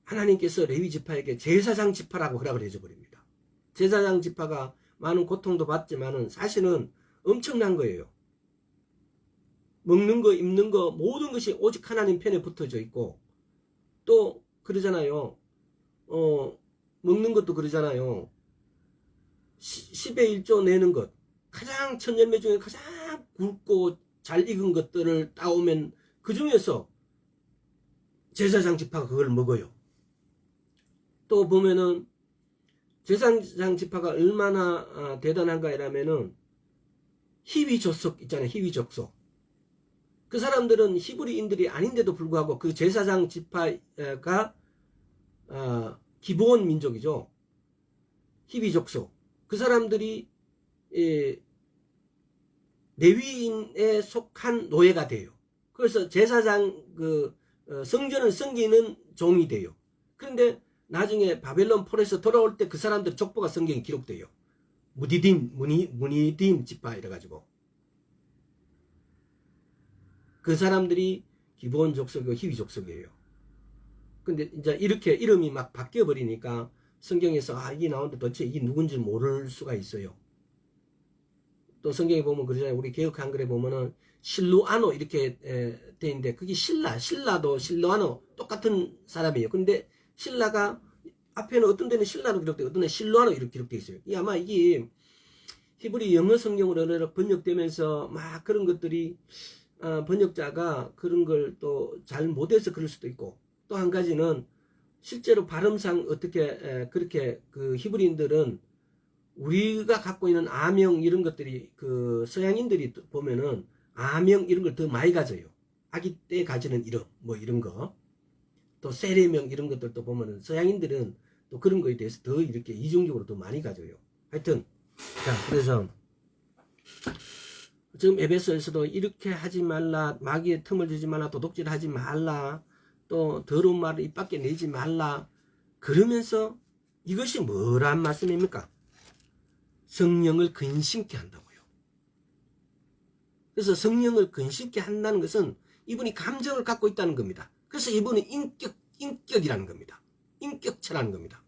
Speaker 1: 하나님께서 레위 지파에게 제사장 지파라고 허락을 해줘 버립니다. 제사장 지파가 많은 고통도 받지만은 사실은 엄청난 거예요. 먹는 거, 입는 거, 모든 것이 오직 하나님 편에 붙어져 있고, 또 그러잖아요. 먹는 것도 그러잖아요. 10의 1조 내는 것, 가장 천열매 중에 가장 굵고 잘 익은 것들을 따오면 그 중에서 제사장 지파가 그걸 먹어요. 또 보면은 제사장 지파가 얼마나 대단한가 이라면은 히위 족속 있잖아요. 히위 족속. 그 사람들은 히브리인들이 아닌데도 불구하고 그 제사장 지파가 기브온 민족이죠. 히위 족속. 그 사람들이 레위인에 속한 노예가 돼요. 그래서 제사장 성전을 섬기는 종이 돼요. 그런데 나중에 바벨론 폴에서 돌아올 때 그 사람들 족보가 성경에 기록돼요. 무니딤 지파 이래가지고 그 사람들이 기브온 족속이고 히위 족속이에요. 근데 이제 이렇게 이름이 막 바뀌어 버리니까 성경에서 이게 나오는데 도대체 이게 누군지 모를 수가 있어요. 또 성경에 보면 그러잖아요. 우리 개역 한글에 보면은 실루아노 이렇게 돼 있는데 그게 신라도 실루아노 똑같은 사람이에요. 근데 신라가 앞에는 어떤 데는 신라로 기록되고 어떤 데는 실루아노 이렇게 기록되어 있어요. 아마 이게 히브리 영어 성경으로 번역되면서 막 그런 것들이 번역자가 그런 걸 또 잘 못해서 그럴 수도 있고, 또 한 가지는 실제로 발음상 어떻게 그렇게 그 히브리인들은 우리가 갖고 있는 아명 이런 것들이 그 서양인들이 보면은 아명 이런 걸 더 많이 가져요. 아기 때 가지는 이름 뭐 이런 거, 또 세례명 이런 것들도 보면은 서양인들은 또 그런 거에 대해서 더 이렇게 이중적으로 더 많이 가져요. 하여튼 자, 그래서 지금 에베소에서도 이렇게 하지 말라, 마귀의 틈을 주지 말라, 도둑질하지 말라, 또 더러운 말을 입 밖에 내지 말라, 그러면서 이것이 뭐란 말씀입니까? 성령을 근심케 한다고요. 그래서 성령을 근심케 한다는 것은 이분이 감정을 갖고 있다는 겁니다. 그래서 이분은 인격이라는 겁니다. 인격체라는 겁니다.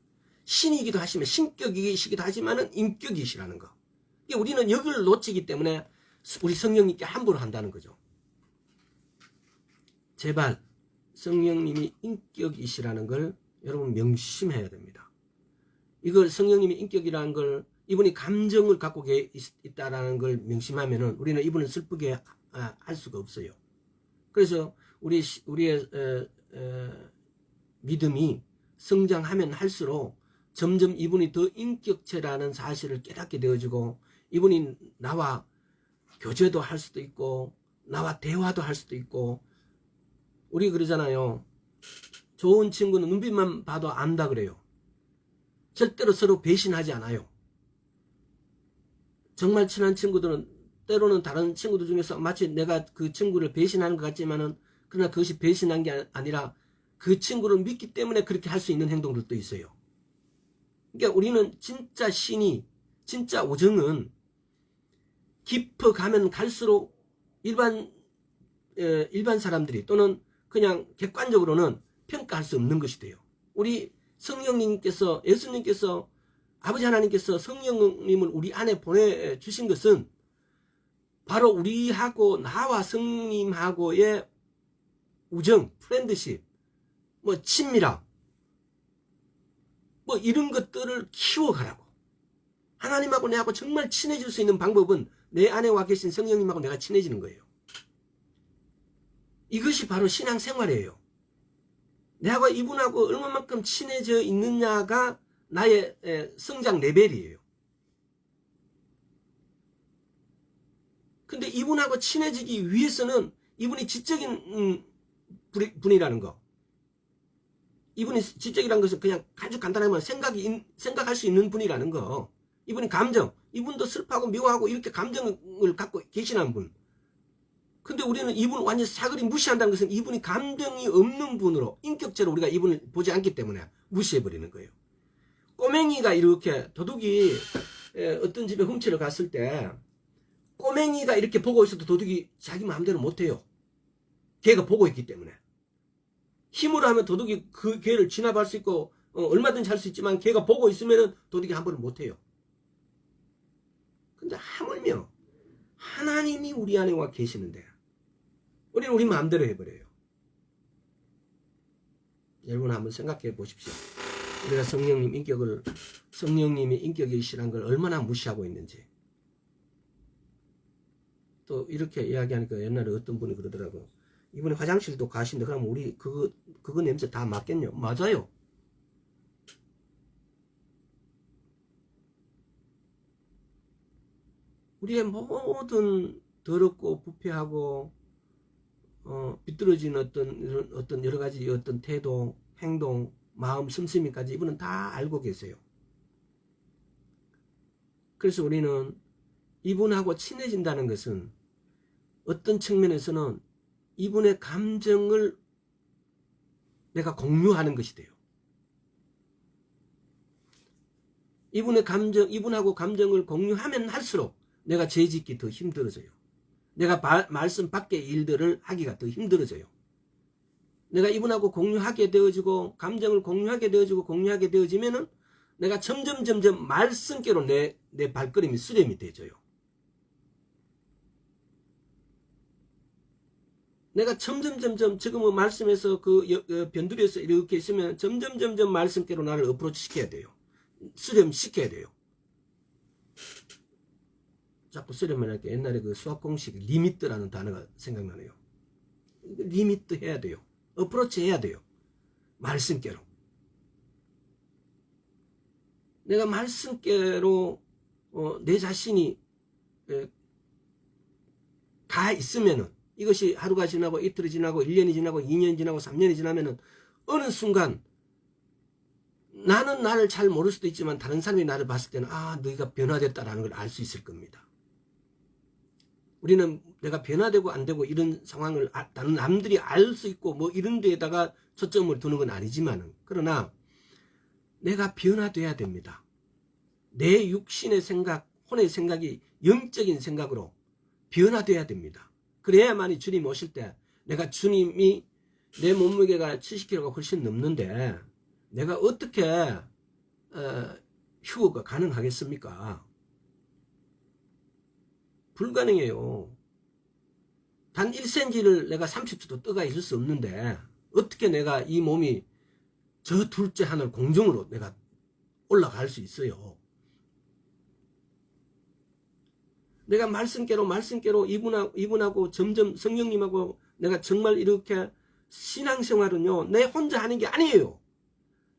Speaker 1: 신이기도 하시면 신격이시기도 하지만은 인격이시라는 거. 우리는 여기를 놓치기 때문에 우리 성령님께 함부로 한다는 거죠. 제발 성령님이 인격이시라는 걸 여러분 명심해야 됩니다. 이걸 성령님이 인격이라는 걸, 이분이 감정을 갖고 있다라는 걸 명심하면은 우리는 이분을 슬프게 할 수가 없어요. 그래서 우리의 믿음이 성장하면 할수록 점점 이분이 더 인격체라는 사실을 깨닫게 되어지고, 이분이 나와 교제도 할 수도 있고 나와 대화도 할 수도 있고, 우리 그러잖아요. 좋은 친구는 눈빛만 봐도 안다 그래요. 절대로 서로 배신하지 않아요. 정말 친한 친구들은 때로는 다른 친구들 중에서 마치 내가 그 친구를 배신하는 것 같지만은, 그러나 그것이 배신한 게 아니라 그 친구를 믿기 때문에 그렇게 할 수 있는 행동들도 있어요. 그러니까 우리는 진짜 신이, 진짜 우정은 깊어가면 갈수록 일반 사람들이 또는 그냥 객관적으로는 평가할 수 없는 것이 돼요. 우리 성령님께서, 예수님께서, 아버지 하나님께서 성령님을 우리 안에 보내주신 것은 바로 우리하고 나와 성님하고의 우정, 프렌드십, 뭐 친밀함, 뭐 이런 것들을 키워가라고. 하나님하고 내하고 정말 친해질 수 있는 방법은 내 안에 와 계신 성령님하고 내가 친해지는 거예요. 이것이 바로 신앙생활이에요. 내가 이분하고 얼마만큼 친해져 있느냐가 나의 성장 레벨이에요. 근데 이분하고 친해지기 위해서는 이분이 지적인 분이라는 거. 이분이 지적이라는 것은 그냥 아주 간단하면 생각할 수 있는 분이라는 거. 이분이 감정, 이분도 슬퍼하고 미워하고 이렇게 감정을 갖고 계시는 분. 근데 우리는 이분을 완전히 사그리 무시한다는 것은 이분이 감정이 없는 분으로, 인격체로 우리가 이분을 보지 않기 때문에 무시해버리는 거예요. 꼬맹이가 이렇게, 도둑이 어떤 집에 훔치러 갔을 때 꼬맹이가 이렇게 보고 있어도 도둑이 자기 마음대로 못해요. 걔가 보고 있기 때문에. 힘으로 하면 도둑이 그 걔를 진압할 수 있고 얼마든지 할 수 있지만, 걔가 보고 있으면 도둑이 함부로 못해요. 근데 하물며 하나님이 우리 안에 와 계시는데 우리는 우리 마음대로 해버려요. 여러분 한번 생각해 보십시오. 우리가 성령님이 인격이시란 걸 얼마나 무시하고 있는지. 또 이렇게 이야기하니까 옛날에 어떤 분이 그러더라고요. 이번에 화장실도 가신다. 그러면 우리 그거 냄새 다 맡겠냐? 맞아요. 우리의 모든 더럽고 부패하고 비뚤어진 어떤 여러 가지 어떤 태도, 행동, 마음, 씀씀이까지 이분은 다 알고 계세요. 그래서 우리는 이분하고 친해진다는 것은 어떤 측면에서는 이분의 감정을 내가 공유하는 것이 돼요. 이분하고 감정을 공유하면 할수록 내가 죄짓기 더 힘들어져요. 내가 말씀 밖의 일들을 하기가 더 힘들어져요. 내가 이분하고 공유하게 되어지고 감정을 공유하게 되어지면은 내가 점점 말씀께로 내 발걸음이 수렴이 되져요. 내가 점점 지금은 말씀에서 변두리에서 이렇게 있으면 점점 말씀께로 나를 어프로치 시켜야 돼요. 수렴시켜야 돼요. 자꾸 수렴을 할게 옛날에 그 수학 공식 리미트라는 단어가 생각나네요. 리미트 해야 돼요. 어프로치 해야 돼요. 말씀께로. 내가 말씀께로 내 자신이 가 있으면은 이것이 하루가 지나고 이틀이 지나고 1년이 지나고 2년이 지나고 3년이 지나면은 어느 순간 나는 나를 잘 모를 수도 있지만 다른 사람이 나를 봤을 때는 너희가 변화됐다라는 걸 알 수 있을 겁니다. 우리는 내가 변화되고 안 되고 이런 상황을 다른 남들이 알 수 있고 뭐 이런 데에다가 초점을 두는 건 아니지만은 그러나 내가 변화돼야 됩니다. 내 육신의 생각, 혼의 생각이 영적인 생각으로 변화돼야 됩니다. 그래야만이 주님 오실 때 내가 주님이 내 몸무게가 70kg가 훨씬 넘는데 내가 어떻게 휴거가 가능하겠습니까? 불가능해요. 단 1cm를 내가 30초도 떠가 있을 수 없는데 어떻게 내가 이 몸이 저 둘째 하늘 공중으로 내가 올라갈 수 있어요. 내가 말씀께로 이분하고 점점 성령님하고 내가 정말 이렇게 신앙생활은요 내 혼자 하는 게 아니에요.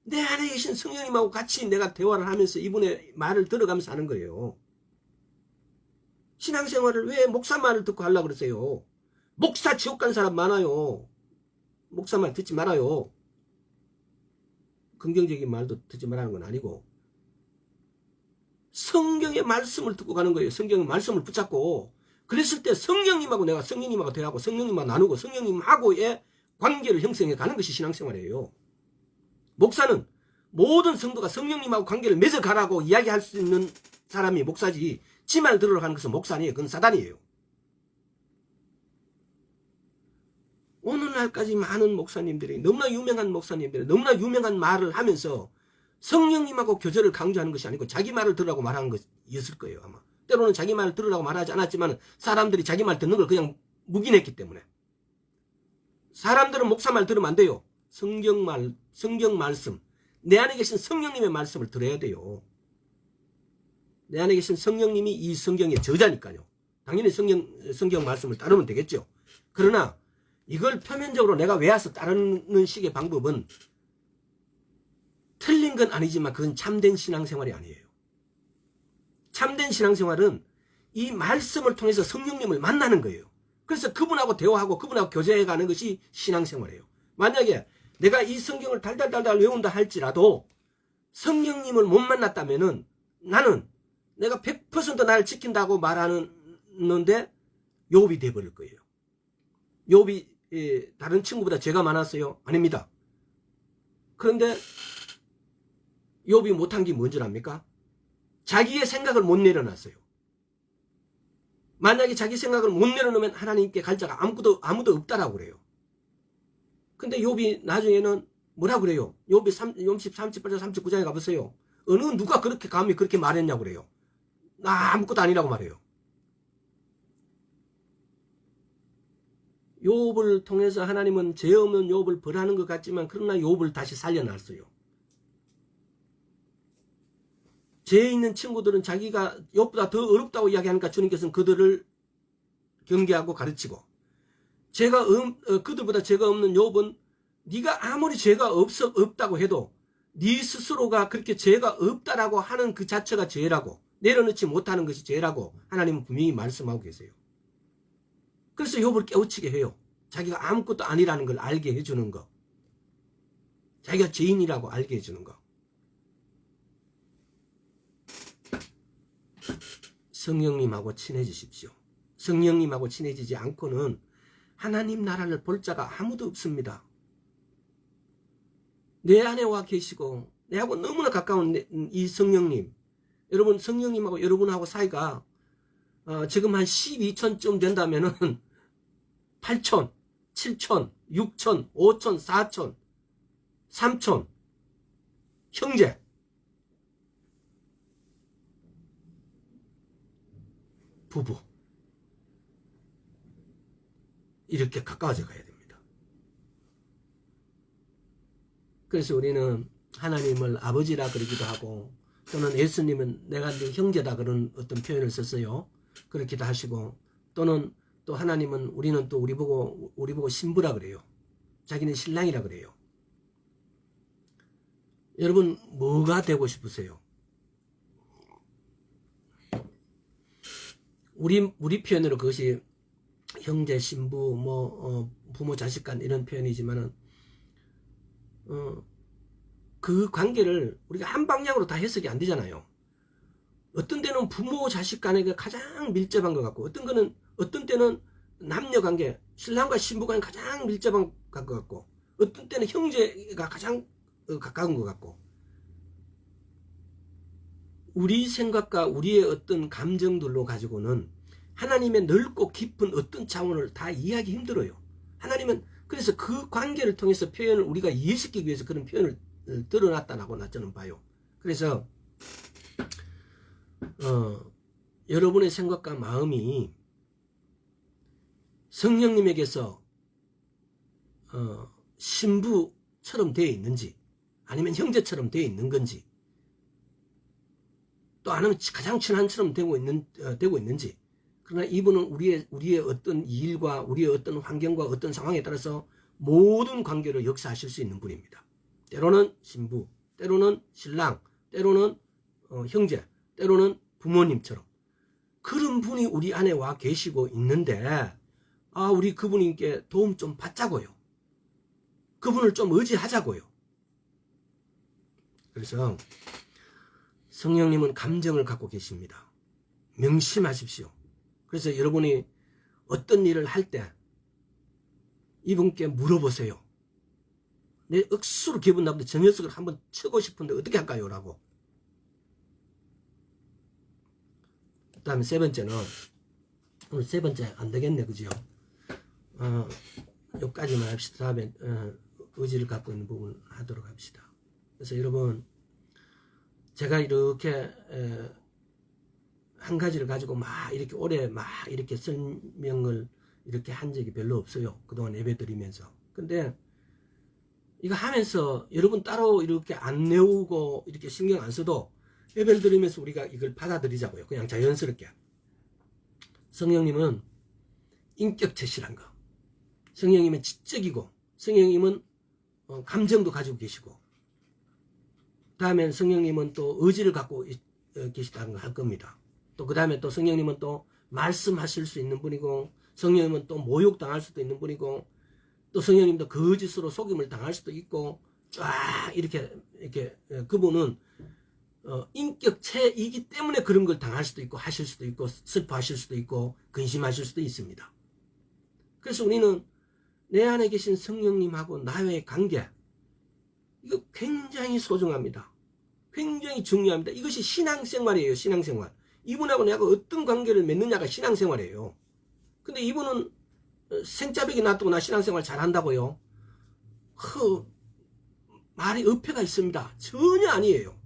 Speaker 1: 내 안에 계신 성령님하고 같이 내가 대화를 하면서 이분의 말을 들어가면서 하는 거예요. 신앙생활을 왜 목사 말을 듣고 하려고 그러세요? 목사 지옥 간 사람 많아요. 목사 말 듣지 말아요. 긍정적인 말도 듣지 말라는 건 아니고 성경의 말씀을 듣고 가는 거예요. 성경의 말씀을 붙잡고 그랬을 때 성령님하고 내가 성령님하고 대화하고 성령님하고 나누고 성령님하고의 관계를 형성해 가는 것이 신앙생활이에요. 목사는 모든 성도가 성령님하고 관계를 맺어가라고 이야기할 수 있는 사람이 목사지 지 말 들으러 가는 것은 목사 아니에요. 그건 사단이에요. 오늘날까지 많은 목사님들이 너무나 유명한 목사님들이 너무나 유명한 말을 하면서 성령님하고 교제를 강조하는 것이 아니고 자기 말을 들으라고 말하는 것이었을 거예요. 아마 때로는 자기 말을 들으라고 말하지 않았지만 사람들이 자기 말 듣는 걸 그냥 묵인했기 때문에 사람들은 목사 말 들으면 안 돼요. 성경 말씀 내 안에 계신 성령님의 말씀을 들어야 돼요. 내 안에 계신 성령님이 이 성경의 저자니까요. 당연히 성경 말씀을 따르면 되겠죠. 그러나 이걸 표면적으로 내가 외워서 따르는 식의 방법은 틀린 건 아니지만 그건 참된 신앙생활이 아니에요. 참된 신앙생활은 이 말씀을 통해서 성령님을 만나는 거예요. 그래서 그분하고 대화하고 그분하고 교제해가는 것이 신앙생활이에요. 만약에 내가 이 성경을 달달달달 외운다 할지라도 성령님을 못 만났다면은 나는 내가 100% 나를 지킨다고 말하는데 욥이 돼버릴 거예요. 욥이 다른 친구보다 죄가 많았어요? 아닙니다. 그런데 욥이 못한 게 뭔 줄 압니까? 자기의 생각을 못 내려놨어요. 만약에 자기 생각을 못 내려놓으면 하나님께 갈 자가 아무도 없다라고 그래요. 근데 욥이 나중에는 뭐라고 그래요? 욥이 38장 39장에 가보세요. 누가 그렇게 감히 그렇게 말했냐고 그래요. 나 아무것도 아니라고 말해요. 욥을 통해서 하나님은 죄 없는 욥을 벌하는 것 같지만 그러나 욥을 다시 살려놨어요. 죄 있는 친구들은 자기가 욥보다 더 어렵다고 이야기하니까 주님께서는 그들을 경계하고 가르치고, 그들보다 죄가 없는 욥은 네가 아무리 죄가 없다고 해도 네 스스로가 그렇게 죄가 없다라고 하는 그 자체가 죄라고, 내려놓지 못하는 것이 죄라고 하나님은 분명히 말씀하고 계세요. 그래서 욥을 깨우치게 해요. 자기가 아무것도 아니라는 걸 알게 해주는 거, 자기가 죄인이라고 알게 해주는 거. 성령님하고 친해지십시오. 성령님하고 친해지지 않고는 하나님 나라를 볼 자가 아무도 없습니다. 내 안에 와 계시고 내하고 너무나 가까운 이 성령님, 여러분, 성령님하고 여러분하고 사이가 지금 한 12촌쯤 된다면은 8촌, 7촌, 6촌, 5촌, 4촌, 3촌, 형제, 부부, 이렇게 가까워져 가야 됩니다. 그래서 우리는 하나님을 아버지라 그러기도 하고, 또는 예수님은 내가 네 형제다 그런 어떤 표현을 썼어요. 그렇기도 하시고, 또는 또 하나님은, 우리는 또 우리 보고 신부라 그래요. 자기는 신랑이라 그래요. 여러분, 뭐가 되고 싶으세요? 우리 표현으로 그것이 형제, 신부, 부모, 자식 간 이런 표현이지만은, 그 관계를 우리가 한 방향으로 다 해석이 안 되잖아요. 어떤 때는 부모, 자식 간에 가장 밀접한 것 같고, 어떤 때는 남녀 관계, 신랑과 신부 간에 가장 밀접한 것 같고, 어떤 때는 형제가 가장 가까운 것 같고, 우리 생각과 우리의 어떤 감정들로 가지고는 하나님의 넓고 깊은 어떤 차원을 다 이해하기 힘들어요. 하나님은 그래서 그 관계를 통해서 표현을 우리가 이해시키기 위해서 그런 표현을 드러났다고 저는 봐요. 그래서 여러분의 생각과 마음이 성령님에게서 신부처럼 되어 있는지, 아니면 형제처럼 되어 있는 건지, 또 아니면 가장 친한처럼 되고 있는지. 그러나 이분은 우리의 어떤 일과 우리의 어떤 환경과 어떤 상황에 따라서 모든 관계를 역사하실 수 있는 분입니다. 때로는 신부, 때로는 신랑, 때로는 형제, 때로는 부모님처럼 그런 분이 우리 안에 와 계시고 있는데, 우리 그분께 도움 좀 받자고요. 그분을 좀 의지하자고요. 그래서 성령님은 감정을 갖고 계십니다. 명심하십시오. 그래서 여러분이 어떤 일을 할 때 이분께 물어보세요. 내 억수로 기분 나쁜데 저 녀석을 한번 치고 싶은데 어떻게 할까요? 라고. 그 다음에 세 번째는, 오늘 세 번째 안 되겠네, 그죠? 여기까지만 합시다. 다음에 의지를 갖고 있는 부분 하도록 합시다. 그래서 여러분, 제가 이렇게 한 가지를 가지고 막 이렇게 오래 막 이렇게 설명을 이렇게 한 적이 별로 없어요. 그동안 예배 드리면서. 근데 이거 하면서 여러분 따로 이렇게 안 내우고 이렇게 신경 안 써도 예배를 드리면서 우리가 이걸 받아들이자고요. 그냥 자연스럽게. 성령님은 인격체실한 거. 성령님은 지적이고, 성령님은 감정도 가지고 계시고, 다음엔 성령님은 또 의지를 갖고 계시다는 걸 할 겁니다. 또 그 다음에 또 성령님은 또 말씀하실 수 있는 분이고, 성령님은 또 모욕당할 수도 있는 분이고, 또 성령님도 거짓으로 속임을 당할 수도 있고, 쫙 이렇게 그분은 인격체이기 때문에 그런 걸 당할 수도 있고, 하실 수도 있고, 슬퍼하실 수도 있고, 근심하실 수도 있습니다. 그래서 우리는 내 안에 계신 성령님하고 나의 관계, 이거 굉장히 소중합니다. 굉장히 중요합니다. 이것이 신앙생활이에요. 신앙생활. 이분하고 내가 어떤 관계를 맺느냐가 신앙생활이에요. 근데 이분은 생짜배기 놔두고 나 신앙생활 잘한다고요? 말이 어폐가 있습니다. 전혀 아니에요.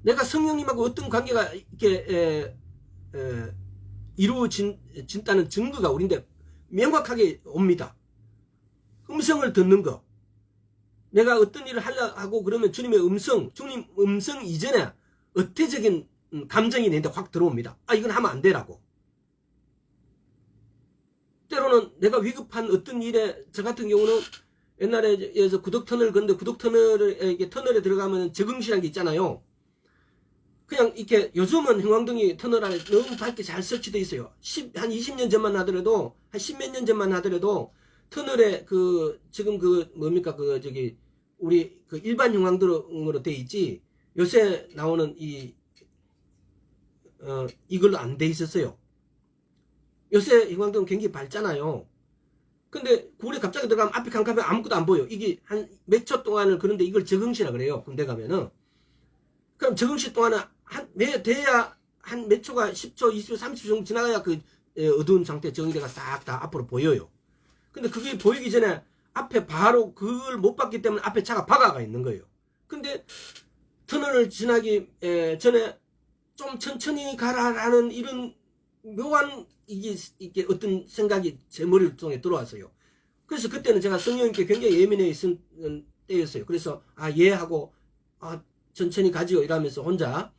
Speaker 1: 내가 성령님하고 어떤 관계가 이렇게 이루어진다는 증거가 우리인데 명확하게 옵니다. 음성을 듣는 거. 내가 어떤 일을 하려고 그러면 주님의 주님 음성 이전에 어태적인 감정이 내한테 확 들어옵니다. 이건 하면 안 되라고. 또는 내가 위급한 어떤 일에, 저 같은 경우는 옛날에 여기서 구덕터널 건데 터널에 들어가면 적응시라는 게 있잖아요. 그냥 이렇게 요즘은 형광등이 터널 안에 너무 밝게 잘 설치되어 있어요. 한 20년 전만 하더라도, 한 10몇 년 전만 하더라도 터널에 지금 뭡니까 우리 일반 형광등으로 돼 있지, 요새 나오는 이걸로 안 돼 있었어요. 요새 형광등은 굉장히 밝잖아요. 근데 굴에 갑자기 들어가면 앞이 캄캄하면 아무것도 안 보여. 이게 한 몇 초 동안을, 그런데 이걸 적응시라 그래요. 군대 가면은. 그럼 적응시 동안은 돼야 한 몇 초가 10초, 20초, 30초 정도 지나가야 어두운 상태 적응대가 싹 다 앞으로 보여요. 근데 그게 보이기 전에 앞에 바로 그걸 못 봤기 때문에 앞에 차가 박아가 있는 거예요. 근데 터널을 지나기 전에 좀 천천히 가라라는 이런 묘한 이게 어떤 생각이 제 머리 통에 들어왔어요. 그래서 그때는 제가 성령님께 굉장히 예민해 있은 때였어요. 그래서 예 하고 천천히 가지요 이러면서 혼자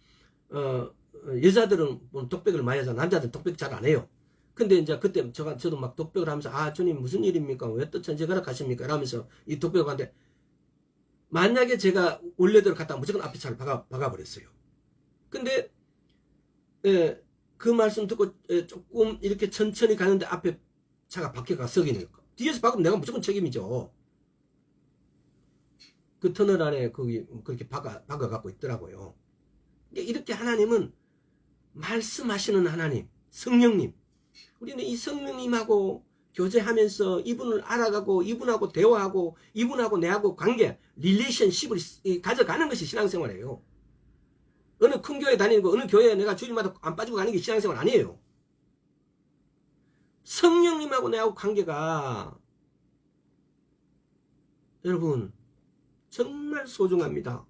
Speaker 1: 여자들은 독백을 많이 하잖아. 남자들은 독백 잘 안 해요. 근데 이제 그때 저도 막 독백을 하면서 주님 무슨 일입니까? 왜 또 천재가락 하십니까? 이러면서 이 독백을 하는데, 만약에 제가 원래대로 갔다가 무조건 앞에 차를 박아버렸어요. 근데 그 말씀 듣고 조금 이렇게 천천히 가는데 앞에 차가 박혀가 서기는 거. 뒤에서 박으면 내가 무조건 책임이죠. 그 터널 안에 그렇게 박아갖고 있더라고요. 이렇게 하나님은 말씀하시는 하나님, 성령님. 우리는 이 성령님하고 교제하면서 이분을 알아가고 이분하고 대화하고 이분하고 내하고 관계, 릴레이션십을 가져가는 것이 신앙생활이에요. 어느 큰 교회 다니고 어느 교회에 내가 주일마다 안 빠지고 가는 게 신앙생활 아니에요. 성령님하고 내하고 관계가 여러분 정말 소중합니다.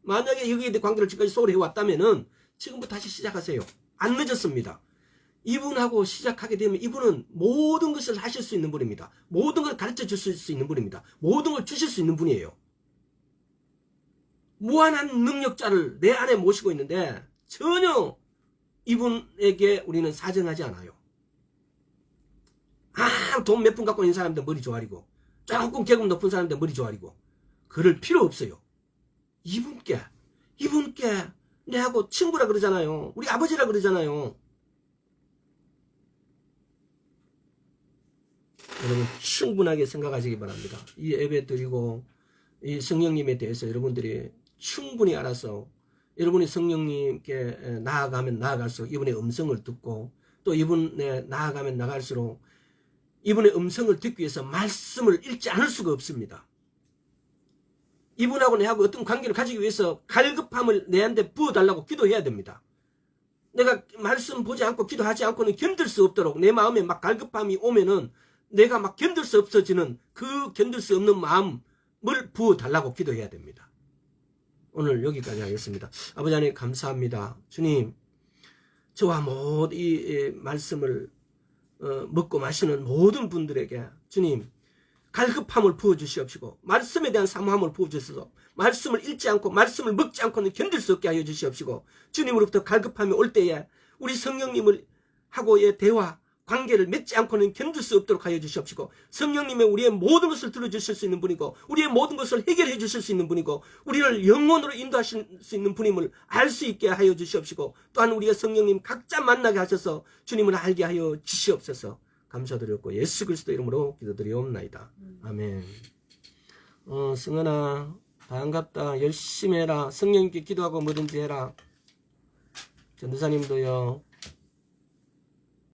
Speaker 1: 만약에 여기에 대해 관계를 지금까지 소홀히 해왔다면은 지금부터 다시 시작하세요. 안 늦었습니다. 이분하고 시작하게 되면 이분은 모든 것을 하실 수 있는 분입니다. 모든 걸 가르쳐 주실 수 있는 분입니다. 모든 걸 주실 수 있는 분이에요. 무한한 능력자를 내 안에 모시고 있는데 전혀 이분에게 우리는 사정하지 않아요. 돈 몇 푼 갖고 있는 사람들 머리 조아리고, 조금 계급 높은 사람들 머리 조아리고, 그럴 필요 없어요. 이분께 내하고 친구라 그러잖아요. 우리 아버지라 그러잖아요. 여러분 충분하게 생각하시기 바랍니다. 이 예배 드리고 이 성령님에 대해서 여러분들이 충분히 알아서 여러분이 성령님께 나아가면 나아갈수록 이분의 음성을 듣고, 또 이분에 나아가면 나갈수록 이분의 음성을 듣기 위해서 말씀을 읽지 않을 수가 없습니다. 이분하고 내하고 어떤 관계를 가지기 위해서 갈급함을 내한테 부어달라고 기도해야 됩니다. 내가 말씀 보지 않고 기도하지 않고는 견딜 수 없도록 내 마음에 막 갈급함이 오면은 내가 막 견딜 수 없어지는 그 견딜 수 없는 마음을 부어달라고 기도해야 됩니다. 오늘 여기까지 하겠습니다. 아버지 하나님 감사합니다. 주님, 저와 모든 이 말씀을 먹고 마시는 모든 분들에게 주님 갈급함을 부어주시옵시고, 말씀에 대한 사모함을 부어주셔서 말씀을 읽지 않고 말씀을 먹지 않고는 견딜 수 없게 하여 주시옵시고, 주님으로부터 갈급함이 올 때에 우리 성령님을 하고의 대화 관계를 맺지 않고는 견딜 수 없도록 하여 주시옵시고, 성령님의 우리의 모든 것을 들어주실 수 있는 분이고 우리의 모든 것을 해결해 주실 수 있는 분이고 우리를 영원으로 인도하실 수 있는 분임을 알 수 있게 하여 주시옵시고, 또한 우리의 성령님 각자 만나게 하셔서 주님을 알게 하여 주시옵소서. 감사드렸고 예수 그리스도 이름으로 기도드리옵나이다. 아멘. 승은아 반갑다. 열심히 해라. 성령님께 기도하고 뭐든지 해라. 전도사님도요.